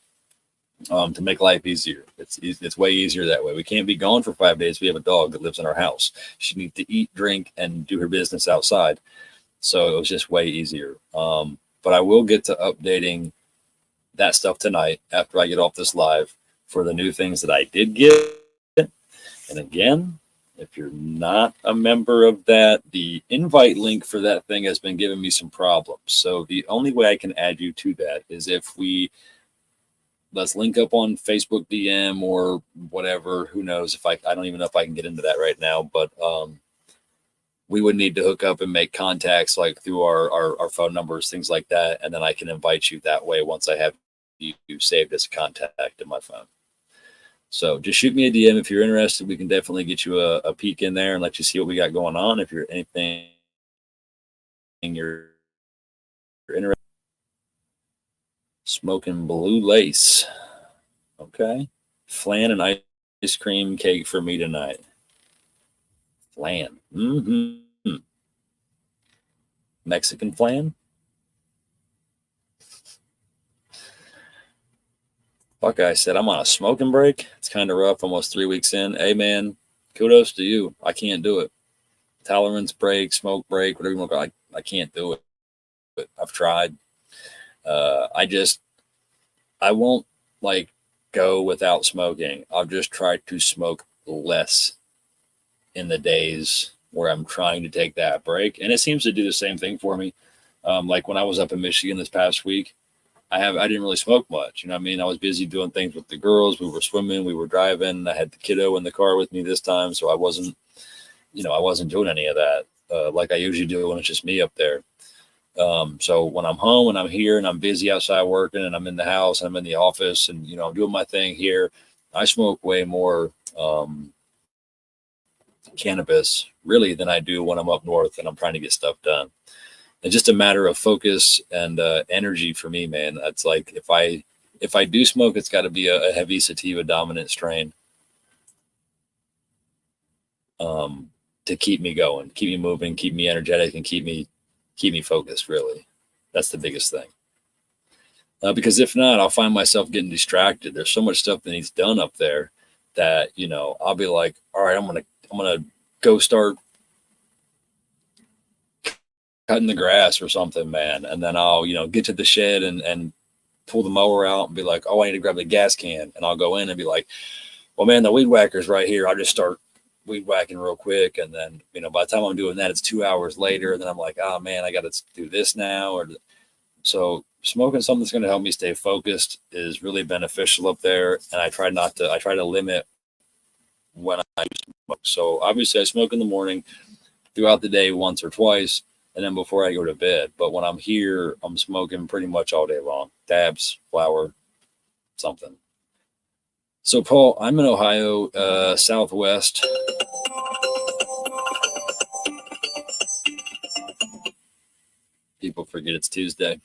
To make life easier. It's way easier that way. We can't be gone for 5 days. We have a dog that lives in our house. She needs to eat, drink, and do her business outside. So it was just way easier. But I will get to updating that stuff tonight after I get off this live for the new things that I did get. And again, If you're not a member of that, the invite link for that thing has been giving me some problems. So the only way I can add you to that is if let's link up on Facebook DM or whatever. Who knows if I don't even know if I can get into that right now, but we would need to hook up and make contacts like through our phone numbers, things like that. And then I can invite you that way once I have you saved as a contact in my phone. So just shoot me a DM if you're interested. We can definitely get you a peek in there and let you see what we got going on. If you're anything you're interested. Smoking blue lace. Okay. Flan and ice cream cake for me tonight. Flan. Mm-hmm. Mexican flan. Buckeye said, I'm on a smoking break. It's kind of rough, almost 3 weeks in. Hey, man, kudos to you. I can't do it. Tolerance break, smoke break, whatever you want to call it. I can't do it. But I've tried. I won't like go without smoking. I'll just try to smoke less in the days where I'm trying to take that break. And it seems to do the same thing for me. Like when I was up in Michigan this past week, I didn't really smoke much. You know what I mean? I was busy doing things with the girls. We were swimming, we were driving. I had the kiddo in the car with me this time. So I wasn't doing any of that like I usually do when it's just me up there. So when I'm home and I'm here and I'm busy outside working and I'm in the house and I'm in the office and, I'm doing my thing here, I smoke way more cannabis really than I do when I'm up north and I'm trying to get stuff done. It's just a matter of focus and energy for me, man. That's like if I do smoke, it's got to be a heavy sativa dominant strain to keep me going, keep me moving, keep me energetic, and keep me focused. Really, that's the biggest thing. Because if not, I'll find myself getting distracted. There's so much stuff that needs done up there that I'll be like, all right, I'm gonna go start cutting the grass or something, man. And then I'll get to the shed and pull the mower out and be like, oh, I need to grab the gas can, and I'll go in and be like, well, man, the weed whacker's right here. I'll just start weed whacking real quick, and then by the time I'm doing that, it's 2 hours later, and then I'm like, oh man, I got to do this now. So smoking something that's going to help me stay focused is really beneficial up there, and I try to limit when I smoke. So obviously I smoke in the morning, throughout the day once or twice, and then before I go to bed. But when I'm here, I'm smoking pretty much all day long. Dabs, flower, something. So Paul, I'm in Ohio, Southwest. People forget it's Tuesday.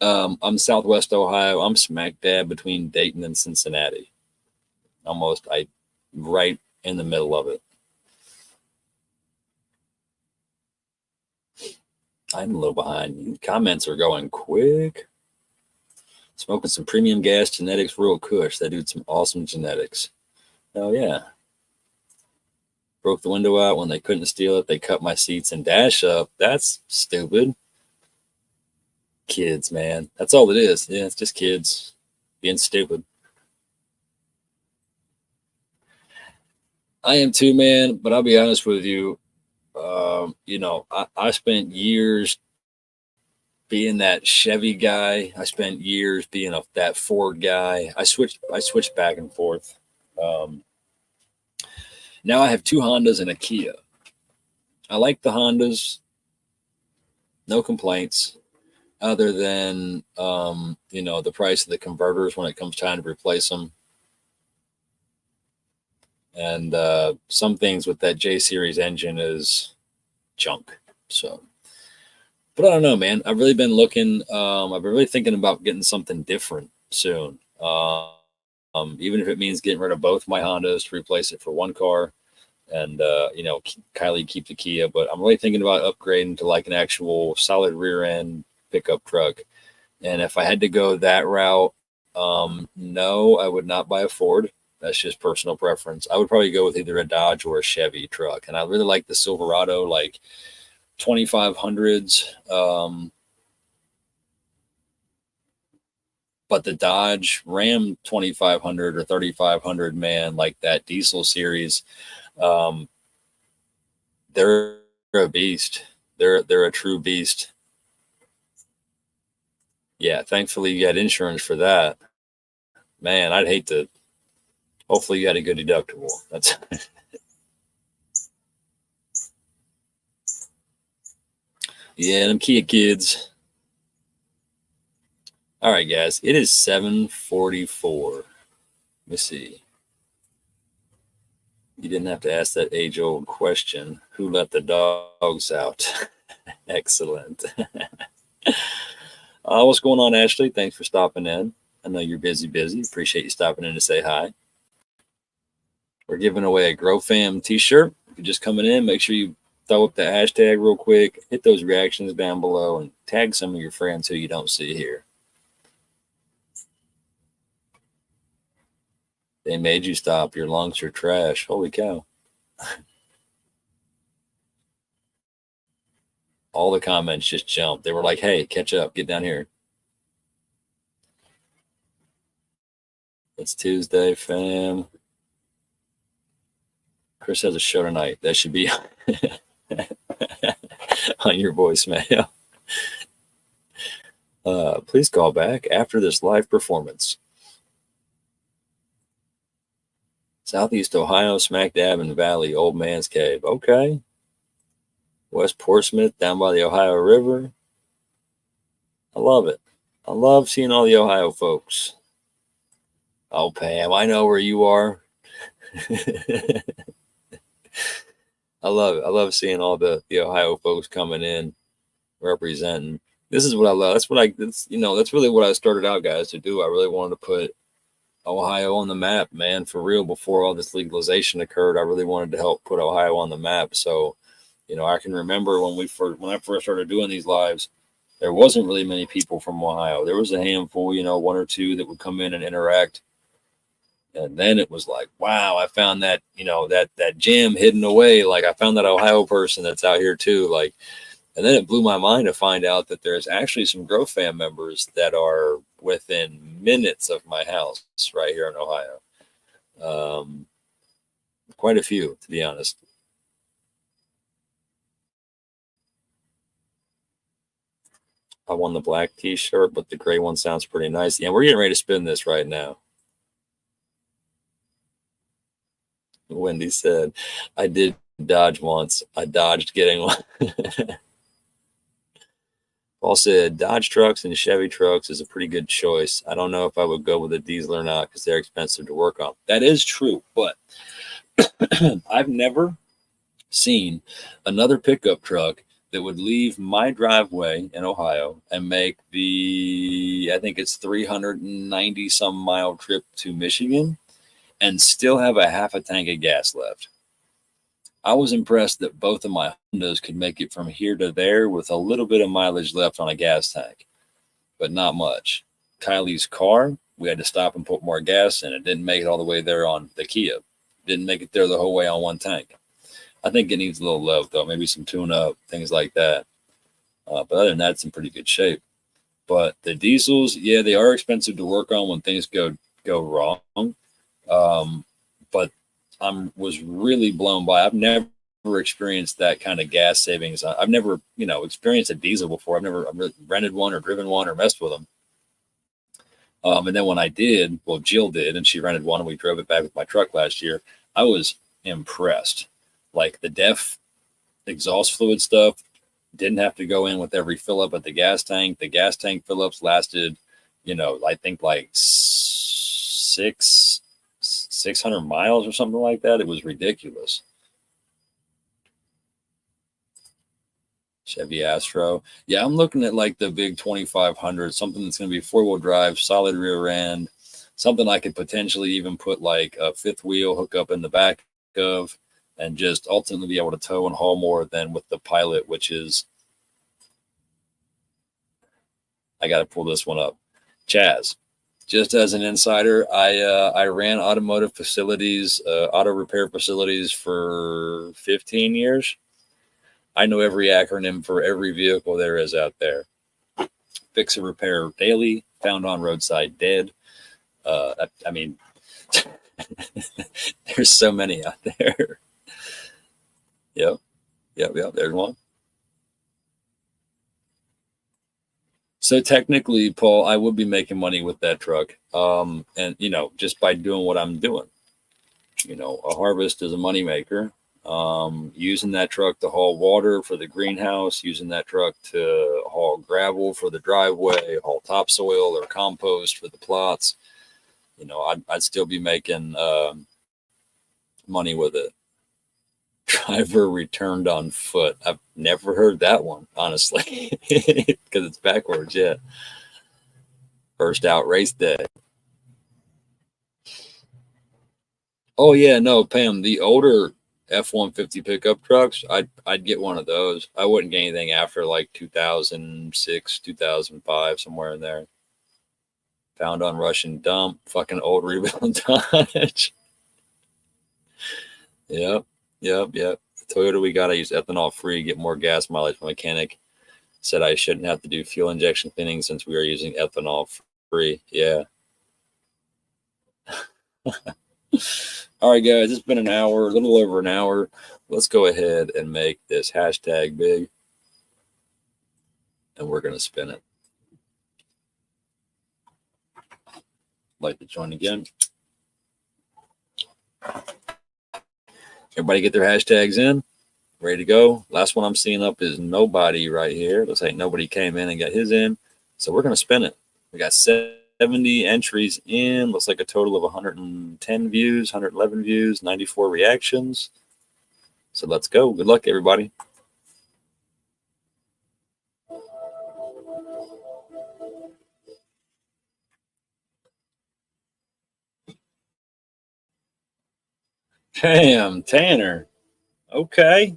I'm Southwest Ohio. I'm smack dab between Dayton and Cincinnati. Right in the middle of it. I'm a little behind. Comments are going quick. Smoking some premium gas genetics, real kush. That dude's some awesome genetics. Oh yeah. Broke the window out when they couldn't steal it. They cut my seats and dash up. That's stupid. Kids, man. That's all it is. Yeah, it's just kids being stupid. I am too, man. But I'll be honest with you. I spent years being that Chevy guy. I spent years being that Ford guy. I switched back and forth. Now I have 2 Hondas and a Kia. I like the Hondas. No complaints other than, the price of the converters when it comes time to replace them. And some things with that J Series engine is junk. So, but I don't know, man. I've really been looking. I've been really thinking about getting something different soon. Even if it means getting rid of both my Hondas to replace it for one car, and Kylie keep the Kia. But I'm really thinking about upgrading to like an actual solid rear end pickup truck. And if I had to go that route, no, I would not buy a Ford. That's just personal preference. I would probably go with either a Dodge or a Chevy truck. And I really like the Silverado, like 2500s. But the Dodge Ram 2500 or 3500, man, like that diesel series, they're a beast. They're a true beast. Yeah, thankfully you got insurance for that. Man, I'd hate to. Hopefully you got a good deductible. That's yeah, them Kia kids. All right, guys, it is 7:44. Let me see. You didn't have to ask that age-old question. Who let the dogs out? Excellent. What's going on, Ashley? Thanks for stopping in. I know you're busy. Appreciate you stopping in to say hi. We're giving away a Grow Fam t-shirt. If you're just coming in, make sure you throw up the hashtag real quick. Hit those reactions down below and tag some of your friends who you don't see here. They made you stop. Your lungs are trash. Holy cow. All the comments just jumped. They were like, hey, catch up. Get down here. It's Tuesday, fam. Chris has a show tonight. That should be on your voicemail. Please call back after this live performance. Southeast Ohio, smack dab in the valley, Old Man's Cave. Okay. West Portsmouth, down by the Ohio River. I love it. I love seeing all the Ohio folks. Oh, Pam, I know where you are. I love it. I love seeing all the Ohio folks coming in, representing. This is what I love. That's really what I started out, guys, to do. I really wanted to put Ohio on the map, man, for real. Before all this legalization occurred, I really wanted to help put Ohio on the map. So, I can remember when I first started doing these lives, there wasn't really many people from Ohio. There was a handful, one or two that would come in and interact. And then it was like, wow, I found that, that gem hidden away. Like I found that Ohio person that's out here too. Like, and then it blew my mind to find out that there's actually some Grow Fam members that are within minutes of my house right here in Ohio. Quite a few, to be honest. I won the black t-shirt, but the gray one sounds pretty nice. Yeah, we're getting ready to spin this right now. Wendy said, I did Dodge once. I dodged getting one. Paul said, Dodge trucks and Chevy trucks is a pretty good choice. I don't know if I would go with a diesel or not because they're expensive to work on. That is true, but I've never seen another pickup truck that would leave my driveway in Ohio and make I think it's 390 some mile trip to Michigan and still have a half a tank of gas left. I was impressed that both of my Hondas could make it from here to there with a little bit of mileage left on a gas tank, but not much. Kylie's car, we had to stop and put more gas in. It didn't make it all the way there on the Kia. Didn't make it there the whole way on one tank. I think it needs a little love, though. Maybe some tune-up, things like that. But other than that, it's in pretty good shape. But the diesels, yeah, they are expensive to work on when things go wrong. But I was really blown by. I've never experienced that kind of gas savings. I've never, experienced a diesel before. I've never rented one or driven one or messed with them. And then when I did, well, Jill did, and she rented one, and we drove it back with my truck last year. I was impressed. Like the DEF exhaust fluid stuff didn't have to go in with every fill up at the gas tank. The gas tank fill ups lasted, I think like 600 miles or something like that. It was ridiculous. Chevy Astro. Yeah, I'm looking at like the big 2500, something that's going to be 4-wheel drive, solid rear end, something I could potentially even put like a fifth wheel hookup in the back of, and just ultimately be able to tow and haul more than with the Pilot, which is, I got to pull this one up. Chaz, just as an insider, I ran automotive facilities, auto repair facilities for 15 years. I know every acronym for every vehicle there is out there. Fix and repair daily, found on roadside dead. I mean, there's so many out there. Yep. There's one. So technically, Paul, I would be making money with that truck. And just by doing what I'm doing, a harvest is a moneymaker. Using that truck to haul water for the greenhouse, using that truck to haul gravel for the driveway, haul topsoil or compost for the plots. I'd still be making money with it. Driver returned on foot. I've never heard that one, honestly, because it's backwards. Yeah. First out race day. Oh yeah, no, Pam. The older F-150 pickup trucks, I'd get one of those. I wouldn't get anything after like 2006, 2005, somewhere in there. Found on Russian dump, fucking old rebuild Dodge. Yep. The Toyota we got, I use ethanol free, get more gas mileage. My mechanic said I shouldn't have to do fuel injection cleaning since we are using ethanol free. Yeah. All right, guys, it's been an hour, a little over an hour. Let's go ahead and make this hashtag big. And we're going to spin it. Like to join again. Everybody get their hashtags in. Ready to go. Last one I'm seeing up is nobody right here. Looks like nobody came in and got his in. So we're going to spin it. We got 70 entries in. Looks like a total of 110 views, 111 views, 94 reactions. So let's go. Good luck, everybody. Damn, Tanner. Okay.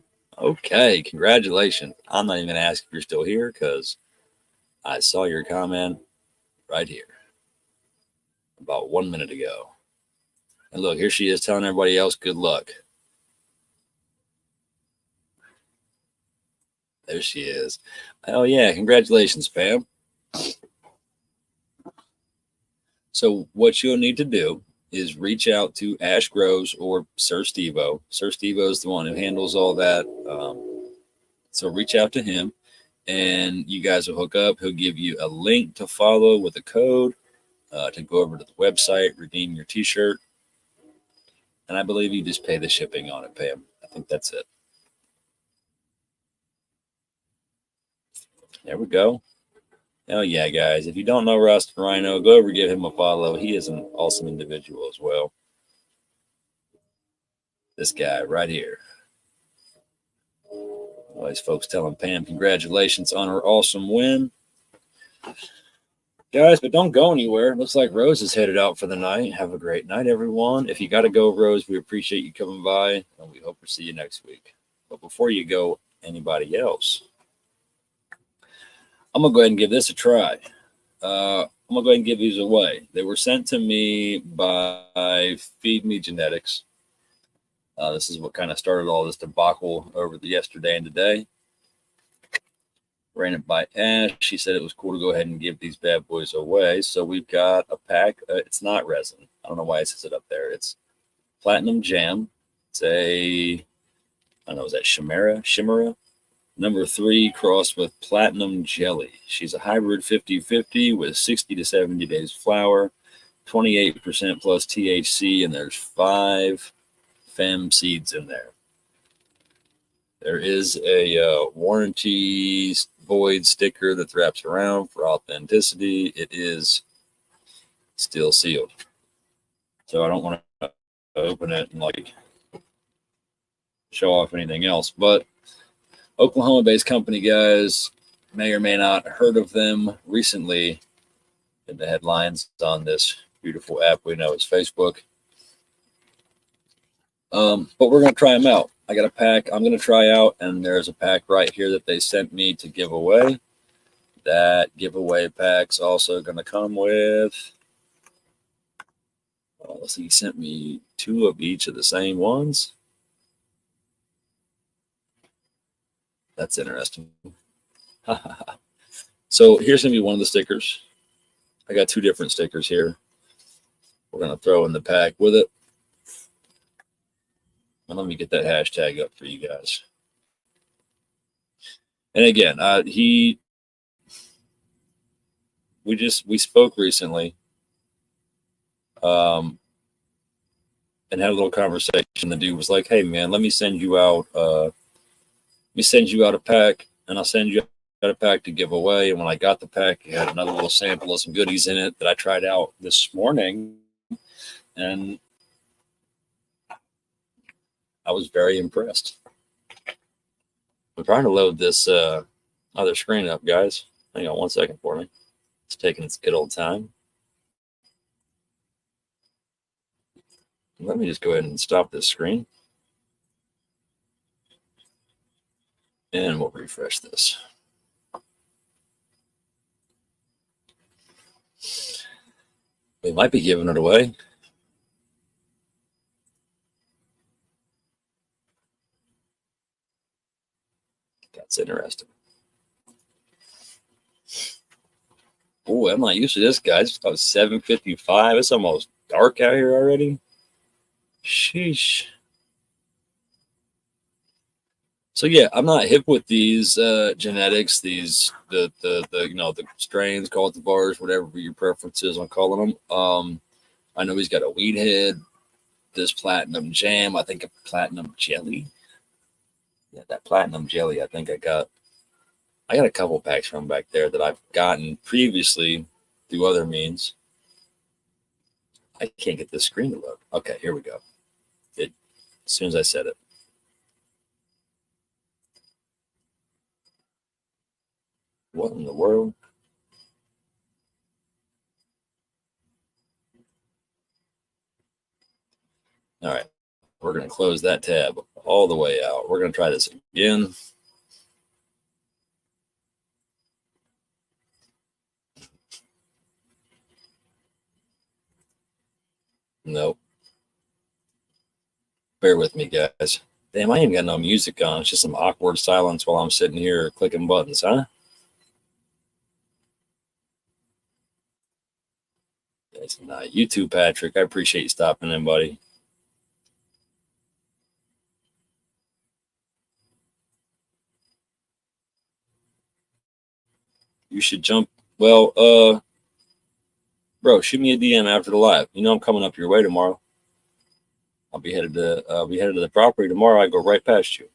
Congratulations. I'm not even going to ask if you're still here because I saw your comment right here about 1 minute ago. And look, here she is telling everybody else good luck. There she is. Oh, yeah. Congratulations, Pam. So what you'll need to do is reach out to Ash Groves or Sir Steve-O. Sir Steve-O is the one who handles all that. So reach out to him and you guys will hook up. He'll give you a link to follow with a code to go over to the website, redeem your t-shirt. And I believe you just pay the shipping on it, Pam. I think that's it. There we go. Oh, yeah, guys. If you don't know Rustin Rhino, go over give him a follow. He is an awesome individual as well. This guy right here. All these folks telling Pam congratulations on her awesome win. Guys, but don't go anywhere. Looks like Rose is headed out for the night. Have a great night, everyone. If you got to go, Rose, we appreciate you coming by, and we hope to see you next week. But before you go, anybody else, I'm going to go ahead and give this a try. I'm going to go ahead and give these away. They were sent to me by Feed Me Genetics. This is what kind of started all this debacle over the yesterday and today. Ran it by Ash. She said it was cool to go ahead and give these bad boys away. So we've got a pack. It's not resin. I don't know why it says it up there. It's Platinum Jam. It's a, I don't know, is that Chimera? Number 3 crossed with Platinum Jelly. She's a hybrid 50-50 with 60 to 70 days flower, 28% plus THC, and there's 5 fem seeds in there. There is a warranty void sticker that wraps around for authenticity. It is still sealed. So I don't want to open it and like show off anything else. But Oklahoma-based company, guys, may or may not heard of them recently in the headlines on this beautiful app we know as Facebook. But we're going to try them out. I got a pack I'm going to try out, and there's a pack right here that they sent me to give away. That giveaway pack's also going to come with, let's see, he sent me 2 of each of the same ones. That's interesting. So here's going to be one of the stickers. I got 2 different stickers here. We're going to throw in the pack with it. And let me get that hashtag up for you guys. And again, we spoke recently, and had a little conversation. The dude was like, "Hey man, let me send you out a pack, and I'll send you out a pack to give away." And when I got the pack, it had another little sample of some goodies in it that I tried out this morning, and I was very impressed. I'm trying to load this other screen up, guys. Hang on 1 second for me. It's taking its good old time. Let me just go ahead and stop this screen. And we'll refresh this. We might be giving it away. That's interesting. Oh, I'm not used to this, guys. It's about 7:55. It's almost dark out here already. Sheesh. So yeah, I'm not hip with these genetics, these the strains, cultivars, whatever your preference is on calling them. I know he's got a weed head, this platinum jam, I think a platinum jelly. Yeah, that platinum jelly, I think I got a couple packs from back there that I've gotten previously through other means. I can't get this screen to load. Okay, here we go. As soon as I said it. What in the world? All right, we're going to close that tab all the way out. We're going to try this again. Nope. Bear with me, guys. Damn, I ain't got no music on. It's just some awkward silence while I'm sitting here clicking buttons, huh? It's not you too, Patrick. I appreciate you stopping in, buddy. You should jump. Well, bro, shoot me a DM after the live. You know I'm coming up your way tomorrow. I'll be headed to the property tomorrow. I go right past you.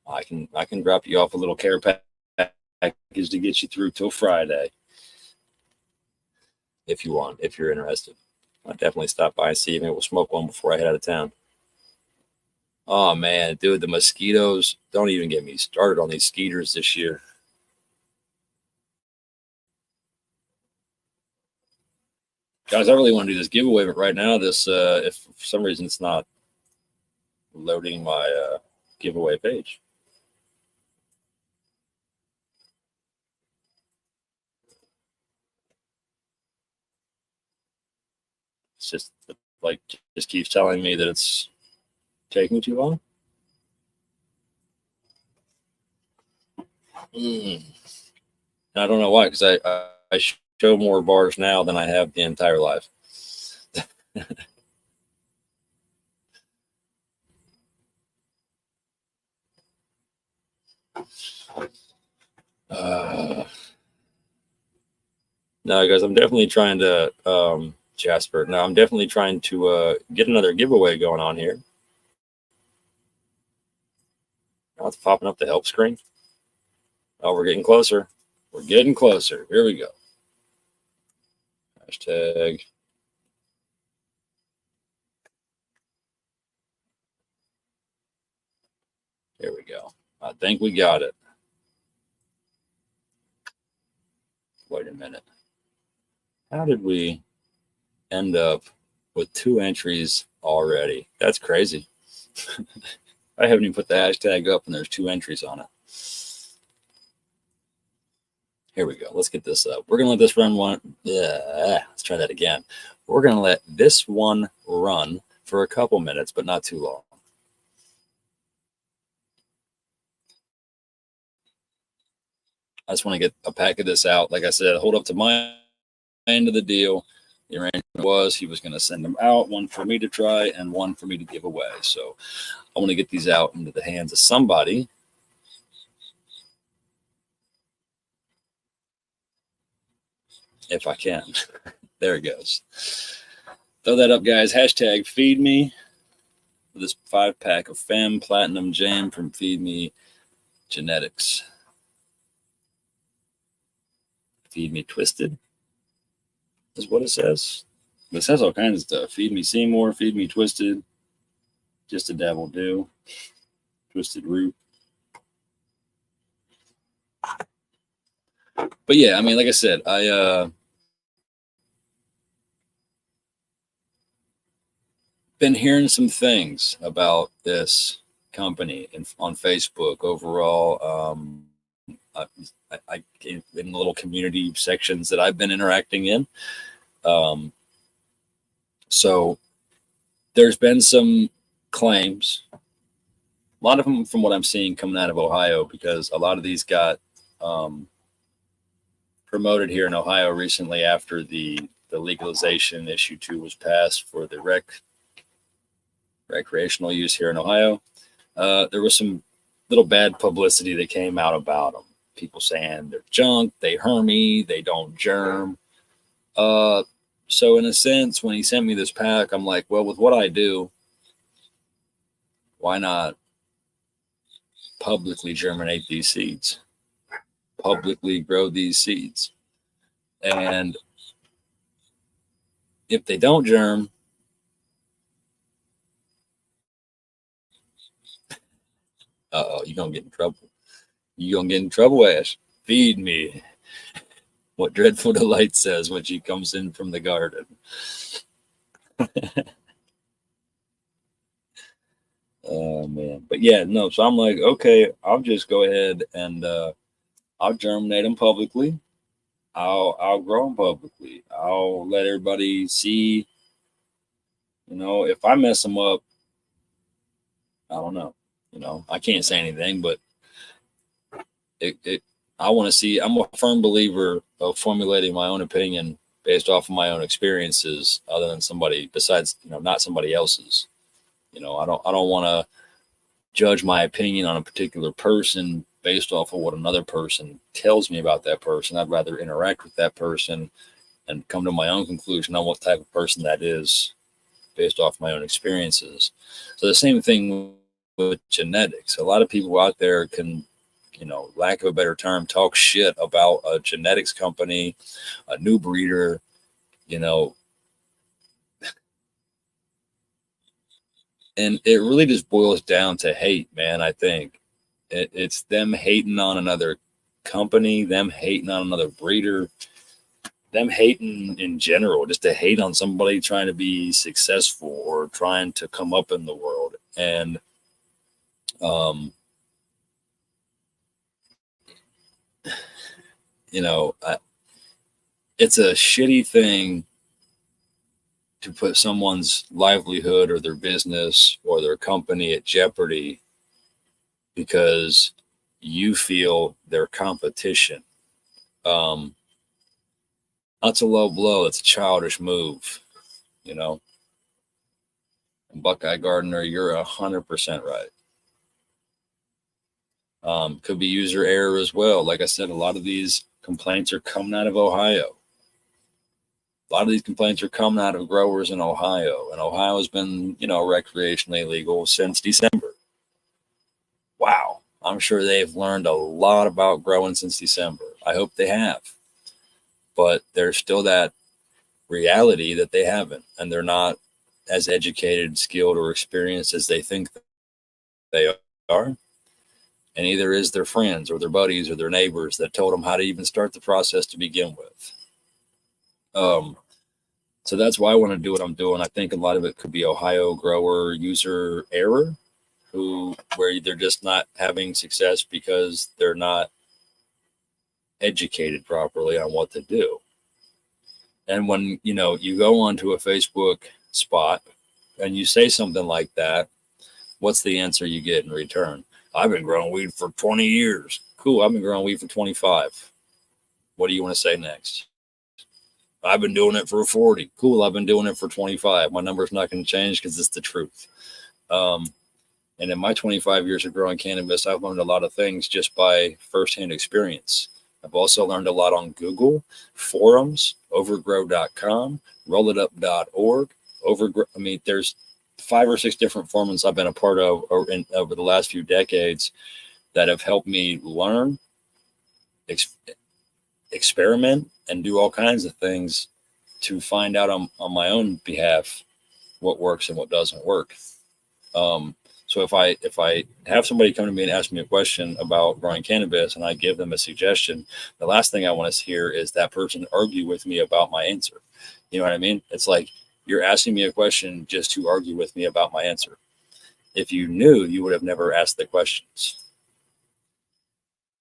I can drop you off a little care package to get you through till Friday. If you want, if you're interested. I'll definitely stop by and see you. Maybe we'll smoke one before I head out of town. Oh man, dude, the mosquitoes, don't even get me started on these skeeters this year. Guys, I really want to do this giveaway, but right now if for some reason it's not loading my giveaway page. It's just just keeps telling me that it's taking too long. I don't know why, because I show more bars now than I have the entire life. No, guys, I'm definitely trying to Jasper. No, I'm definitely trying to get another giveaway going on here. Now it's popping up the help screen. Oh, we're getting closer. We're getting closer. Here we go. Hashtag. Here we go. I think we got it. Wait a minute. How did we end up with 2 entries already? That's crazy. I haven't even put the hashtag up and there's 2 entries on it. Here we go. Let's get this up. We're going to let this run one. Let's try that again. We're going to let this one run for a couple minutes, but not too long. I just want to get a pack of this out. Like I said, hold up to my end of the deal. The arrangement was he was going to send them out, one for me to try and one for me to give away. So I want to get these out into the hands of somebody. If I can. There it goes. Throw that up, guys. Hashtag feed me. This 5-pack of Fem Platinum Jam from Feed Me Genetics. Feed Me Twisted is what it says. It says all kinds of stuff. Feed Me Seymour, Feed Me Twisted, Just a Dabble Do, Twisted Root. But yeah, I mean, like I said, been hearing some things about this company on Facebook overall. I in little community sections that I've been interacting in. So there's been some claims, a lot of them from what I'm seeing coming out of Ohio, because a lot of these got promoted here in Ohio recently after the legalization issue 2 was passed for the recreational use here in Ohio. There was some little bad publicity that came out about them. People saying they're junk, they hermy, they don't germ. So in a sense, when he sent me this pack, I'm like, well, with what I do, why not publicly germinate these seeds? Publicly grow these seeds. And if they don't germ, you're going to get in trouble. You're going to get in trouble, Ash. Feed me. What Dreadful Delight says when she comes in from the garden. Oh, man. But yeah, no. So I'm like, okay, I'll just go ahead and I'll germinate them publicly. I'll grow them publicly. I'll let everybody see. You know, if I mess them up, I don't know. You know, I can't say anything, but I want to see. I'm a firm believer of formulating my own opinion based off of my own experiences, other than somebody besides, you know, not somebody else's. You know, I don't want to judge my opinion on a particular person based off of what another person tells me about that person. I'd rather interact with that person and come to my own conclusion on what type of person that is based off my own experiences. So the same thing with genetics. A lot of people out there can, you know, lack of a better term, talk shit about a genetics company, a new breeder, you know, and it really just boils down to hate, man. I think it's them hating on another company, them hating on another breeder, them hating in general, just to hate on somebody trying to be successful or trying to come up in the world. And you know, it's a shitty thing to put someone's livelihood or their business or their company at jeopardy because you feel their competition. That's a low blow. It's a childish move, you know. And Buckeye Gardner, you're 100% right. Could be user error as well. Like I said, a lot of these complaints are coming out of Ohio. A lot of these complaints are coming out of growers in Ohio, and Ohio has been, you know, recreationally legal since December. Wow. I'm sure they've learned a lot about growing since December. I hope they have. But there's still that reality that they haven't, and they're not as educated, skilled, or experienced as they think they are. And either is their friends or their buddies or their neighbors that told them how to even start the process to begin with. So that's why I want to do what I'm doing. I think a lot of it could be Ohio grower user error, where they're just not having success because they're not educated properly on what to do. And when, you know, you go onto a Facebook spot and you say something like that, what's the answer you get in return? I've been growing weed for 20 years. Cool. I've been growing weed for 25. What do you want to say next? I've been doing it for 40. Cool. I've been doing it for 25. My number's not going to change because it's the truth. And in my 25 years of growing cannabis, I've learned a lot of things just by firsthand experience. I've also learned a lot on Google, forums, overgrow.com, rollitup.org. There's 5 or 6 different forums I've been a part of over the last few decades that have helped me learn, experiment, and do all kinds of things to find out on my own behalf what works and what doesn't work. So if I have somebody come to me and ask me a question about growing cannabis and I give them a suggestion, the last thing I want to hear is that person argue with me about my answer. You know what I mean? It's like you're asking me a question just to argue with me about my answer. If you knew, you would have never asked the questions.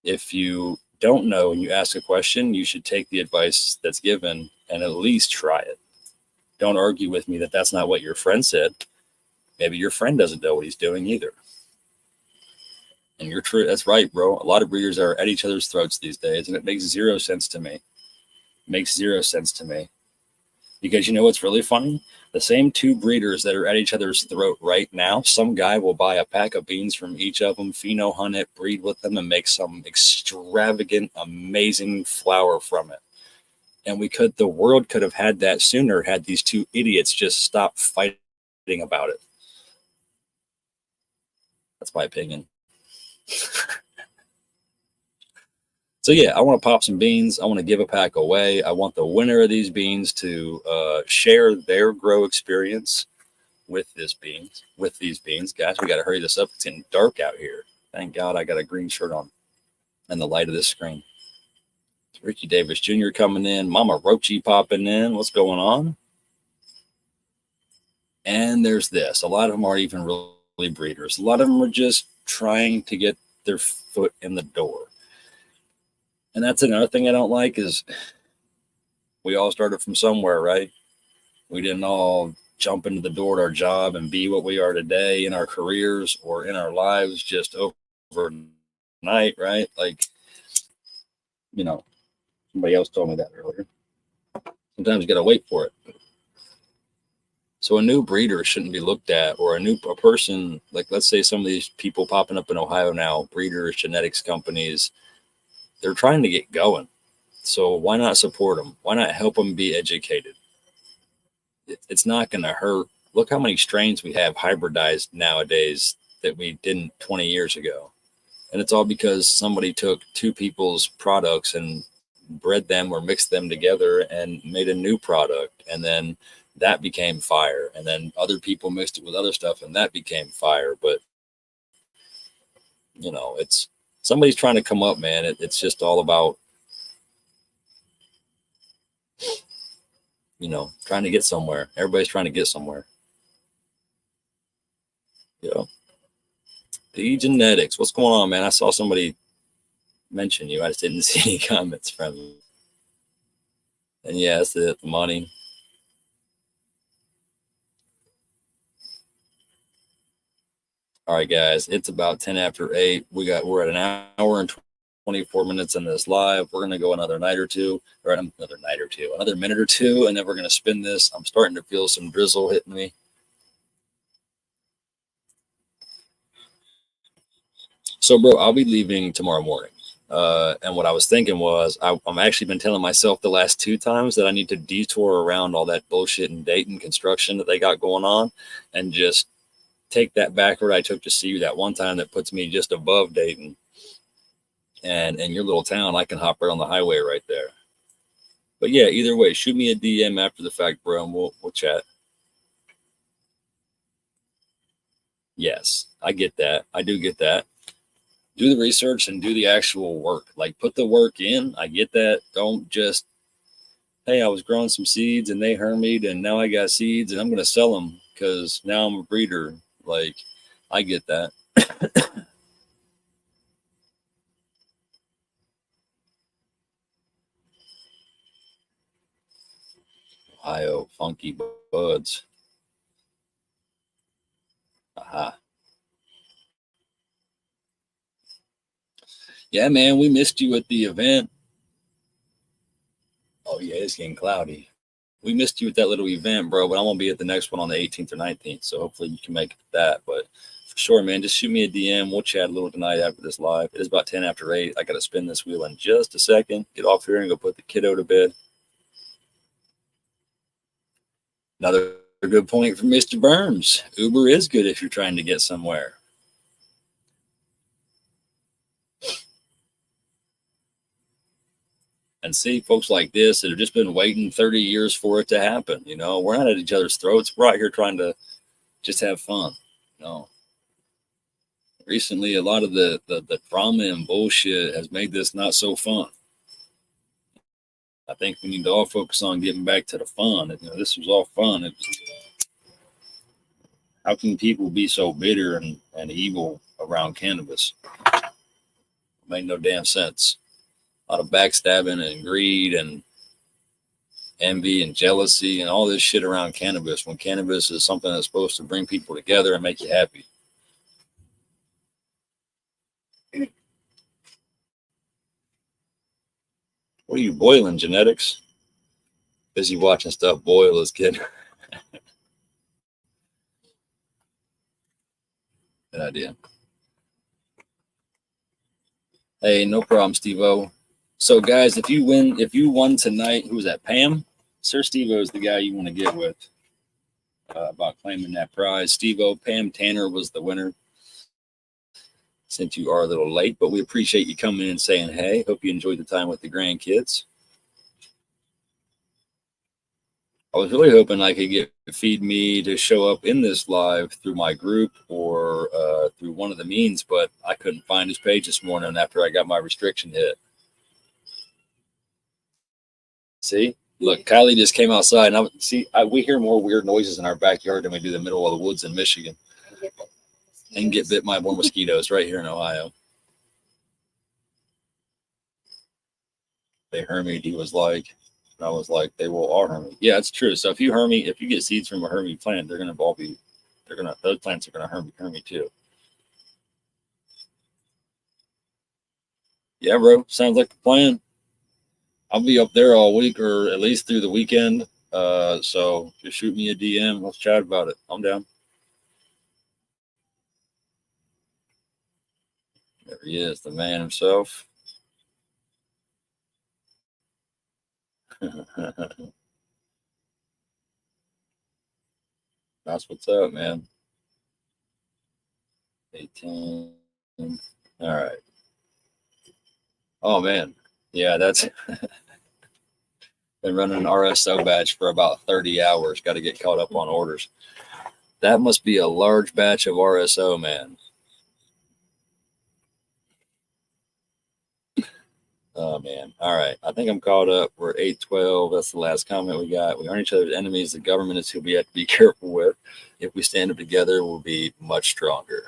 If you don't know and you ask a question, you should take the advice that's given and at least try it. Don't argue with me that that's not what your friend said. Maybe your friend doesn't know what he's doing either. And you're true. That's right, bro. A lot of breeders are at each other's throats these days, and it makes zero sense to me. It makes zero sense to me. Because you know what's really funny? The same 2 breeders that are at each other's throat right now, some guy will buy a pack of beans from each of them, pheno hunt it, breed with them, and make some extravagant, amazing flower from it. And the world could have had that sooner had these 2 idiots just stopped fighting about it. That's my opinion. So yeah, I want to pop some beans. I want to give a pack away. I want the winner of these beans to share their grow experience with these beans. Guys, we got to hurry this up. It's getting dark out here. Thank God I got a green shirt on and the light of this screen. It's Ricky Davis Jr. coming in. Mama Rochi popping in. What's going on? And there's this. A lot of them aren't even really breeders. A lot of them are just trying to get their foot in the door. And that's another thing I don't like is we all started from somewhere, right? We didn't all jump into the door at our job and be what we are today in our careers or in our lives just overnight, right? Like, you know, somebody else told me that earlier. Sometimes you got to wait for it. So a new breeder shouldn't be looked at, or a person, like let's say some of these people popping up in Ohio now, breeders, genetics companies, they're trying to get going. So why not support them? Why not help them be educated? It's not going to hurt. Look how many strains we have hybridized nowadays that we didn't 20 years ago. And it's all because somebody took 2 people's products and bred them or mixed them together and made a new product. And then that became fire. And then other people mixed it with other stuff and that became fire. But, you know, it's somebody's trying to come up, man. It's just all about, you know, trying to get somewhere. Everybody's trying to get somewhere. Yeah. P Genetics. What's going on, man? I saw somebody mention you. I just didn't see any comments from you. And yeah, that's it. The money. All right, guys. It's about 10 after 8. We're at an hour and 24 minutes in this live. We're gonna go another minute or two, and then we're gonna spin this. I'm starting to feel some drizzle hitting me. So, bro, I'll be leaving tomorrow morning. And what I was thinking was, I'm actually been telling myself the last 2 times that I need to detour around all that bullshit in Dayton construction that they got going on, and just take that back road I took to see you that one time that puts me just above Dayton. And in your little town, I can hop right on the highway right there. But yeah, either way, shoot me a DM after the fact, bro, and we'll chat. Yes, I get that. I do get that. Do the research and do the actual work. Like, put the work in. I get that. Don't just, hey, I was growing some seeds and they hermied and now I got seeds and I'm going to sell them because now I'm a breeder. Like, I get that. Ohio Funky Buds. Aha. Yeah, man, we missed you at the event. Oh, yeah, it's getting cloudy. We missed you at that little event, bro, but I'm going to be at the next one on the 18th or 19th. So hopefully you can make it to that. But for sure, man, just shoot me a DM. We'll chat a little tonight after this live. It is about 10 after 8. I got to spin this wheel in just a second. Get off here and go put the kiddo to bed. Another good point from Mr. Burns. Uber is good if you're trying to get somewhere. And see folks like this that have just been waiting 30 years for it to happen. You know, we're not at each other's throats. We're out here trying to just have fun. You know, recently a lot of the drama and bullshit has made this not so fun. I think we need to all focus on getting back to the fun. You know, this was all fun. How can people be so bitter and evil around cannabis? It made no damn sense. A lot of backstabbing and greed and envy and jealousy and all this shit around cannabis, when cannabis is something that's supposed to bring people together and make you happy. What are you boiling, genetics? Busy watching stuff boil as kid. Good idea. Hey, no problem, Steve-O. So, guys, if you won tonight, who was that? Pam? Sir Steve-O is the guy you want to get with about claiming that prize. Steve-O, Pam Tanner was the winner. Since you are a little late, but we appreciate you coming in and saying, hey, hope you enjoyed the time with the grandkids. I was really hoping I could get Feed Me to show up in this live through my group or through one of the means, but I couldn't find his page this morning after I got my restriction hit. See, look, Kylie just came outside, and we hear more weird noises in our backyard than we do in the middle of the woods in Michigan. And get bit by more mosquitoes right here in Ohio. They Hermied, he was like, and I was like, they will all Hermie. Yeah, it's true. So if you get seeds from a Hermie plant, those plants are gonna Hermie too. Yeah, bro, sounds like the plan. I'll be up there all week or at least through the weekend. So just shoot me a DM. Let's chat about it. I'm down. There he is, the man himself. That's what's up, man. 18. All right. Oh, man. Yeah, that's been running an RSO batch for about 30 hours. Got to get caught up on orders. That must be a large batch of RSO, man. Oh, man. All right. I think I'm caught up. We're 812. That's the last comment we got. We aren't each other's enemies. The government is who we have to be careful with. If we stand up together, we'll be much stronger.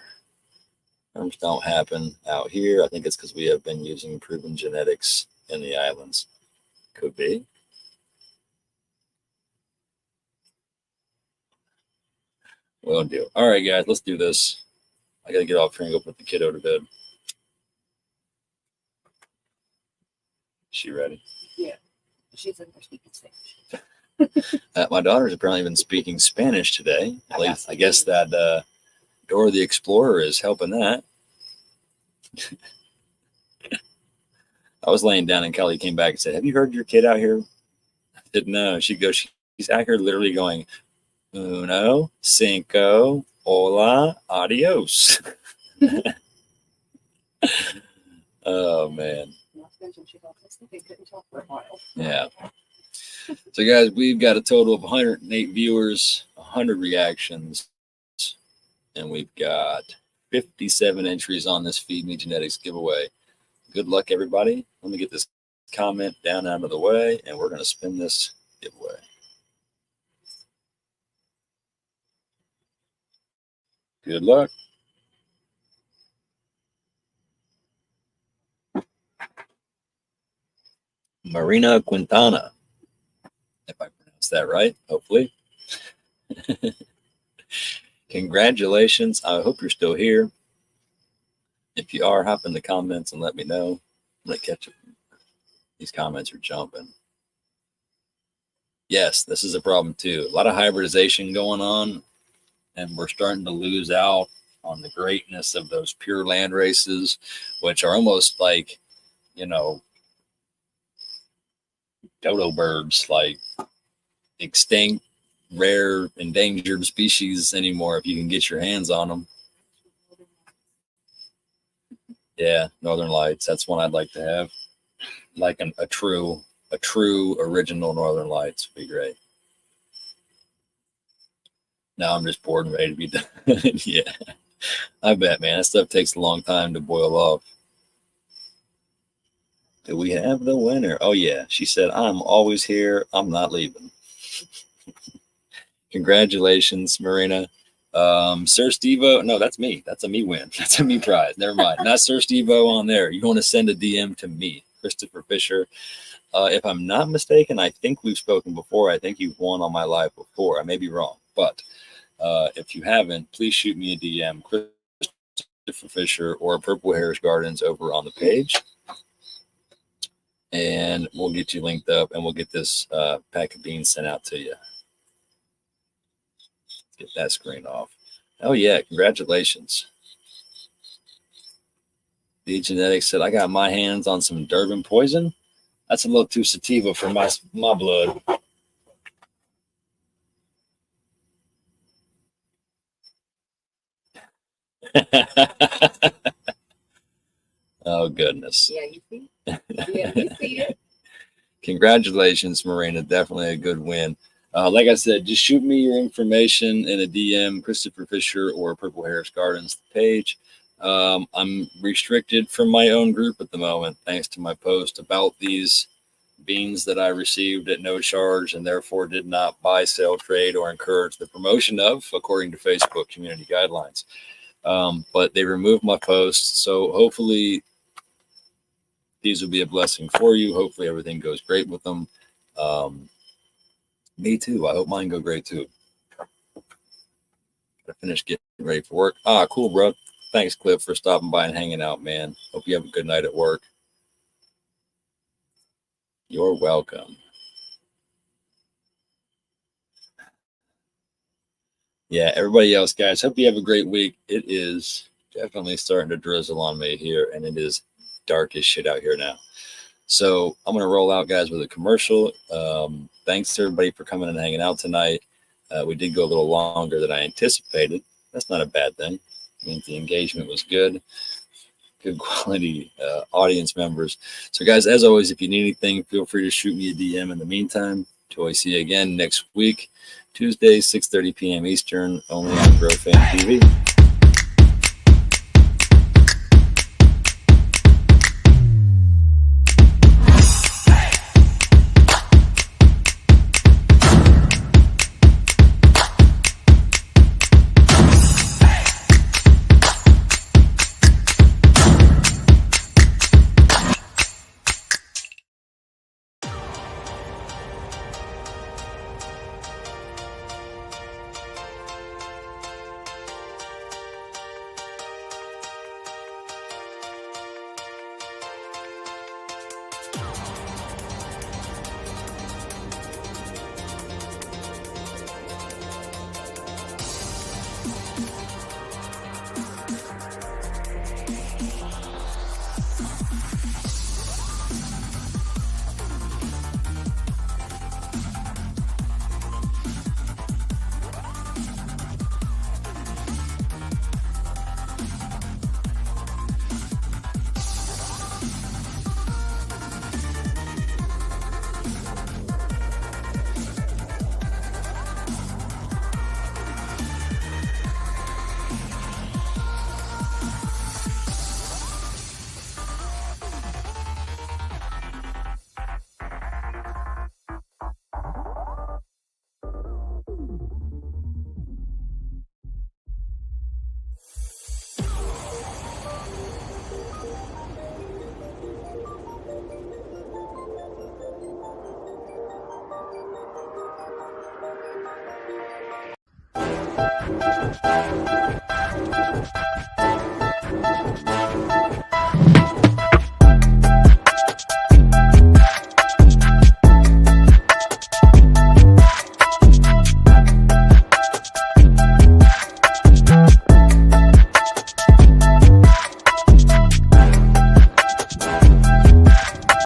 Terms don't happen out here. I think it's because we have been using proven genetics in the islands. Could be. Will do. All right, guys. Let's do this. I got to get off here and go put the kiddo to bed. She ready? Yeah. She's in there speaking Spanish. My daughter's apparently been speaking Spanish today. At least I guess that Dora the Explorer is helping that. I was laying down and Kelly came back and said, have you heard your kid out here? I said, no. She's out here literally going, uno, cinco, hola, adios. Oh, man. Yeah. So, guys, we've got a total of 108 viewers, 100 reactions, and we've got 57 entries on this Feed Me Genetics giveaway. Good luck, everybody. Let me get this comment down out of the way, and we're going to spin this giveaway. Good luck. Marina Quintana, if I pronounced that right, hopefully. Congratulations. I hope you're still here. If you are, hop in the comments and let me know. I'm gonna catch up. These comments are jumping. Yes, this is a problem too. A lot of hybridization going on, and we're starting to lose out on the greatness of those pure land races, which are almost like, you know, dodo birds, like extinct, rare, endangered species anymore if you can get your hands on them. Yeah, Northern Lights. That's one I'd like to have. Like a true original Northern Lights would be great. Now I'm just bored and ready to be done. Yeah, I bet, man. That stuff takes a long time to boil off. Do we have the winner? Oh, yeah. She said, I'm always here. I'm not leaving. Congratulations, Marina. Sir Stevo. No, that's me. That's a me win. That's a me prize. Never mind. Not Sir Stevo on there. You want to send a DM to me, Christopher Fisher. If I'm not mistaken, I think we've spoken before. I think you've won on my live before. I may be wrong, but if you haven't, please shoot me a DM, Christopher Fisher or Purple Hairs Gardens over on the page, and we'll get you linked up, and we'll get this pack of beans sent out to you. Get that screen off. Oh yeah, congratulations. The Genetics said, I got my hands on some Durban poison. That's a little too sativa for my blood. Oh goodness. Yeah, you see? Yeah, you see it. Congratulations, Marina. Definitely a good win. Like I said, just shoot me your information in a DM, Christopher Fisher or Purple Hairs Gardens page. I'm restricted from my own group at the moment, thanks to my post about these beans that I received at no charge and therefore did not buy, sell, trade, or encourage the promotion of, according to Facebook community guidelines. But they removed my post, so hopefully these will be a blessing for you. Hopefully everything goes great with them. Me too. I hope mine go great too. Gotta finish getting ready for work. Ah, cool, bro. Thanks, Cliff, for stopping by and hanging out, man. Hope you have a good night at work. You're welcome. Yeah, everybody else, guys, hope you have a great week. It is definitely starting to drizzle on me here, and it is dark as shit out here now. So I'm going to roll out, guys, with a commercial. Thanks to everybody for coming and hanging out tonight. We did go a little longer than I anticipated. That's not a bad thing. It means the engagement was good. Good quality audience members. So, guys, as always, if you need anything, feel free to shoot me a DM in the meantime. Till I see you again next week, Tuesday, 6:30 p.m. Eastern, only on GrowFan TV.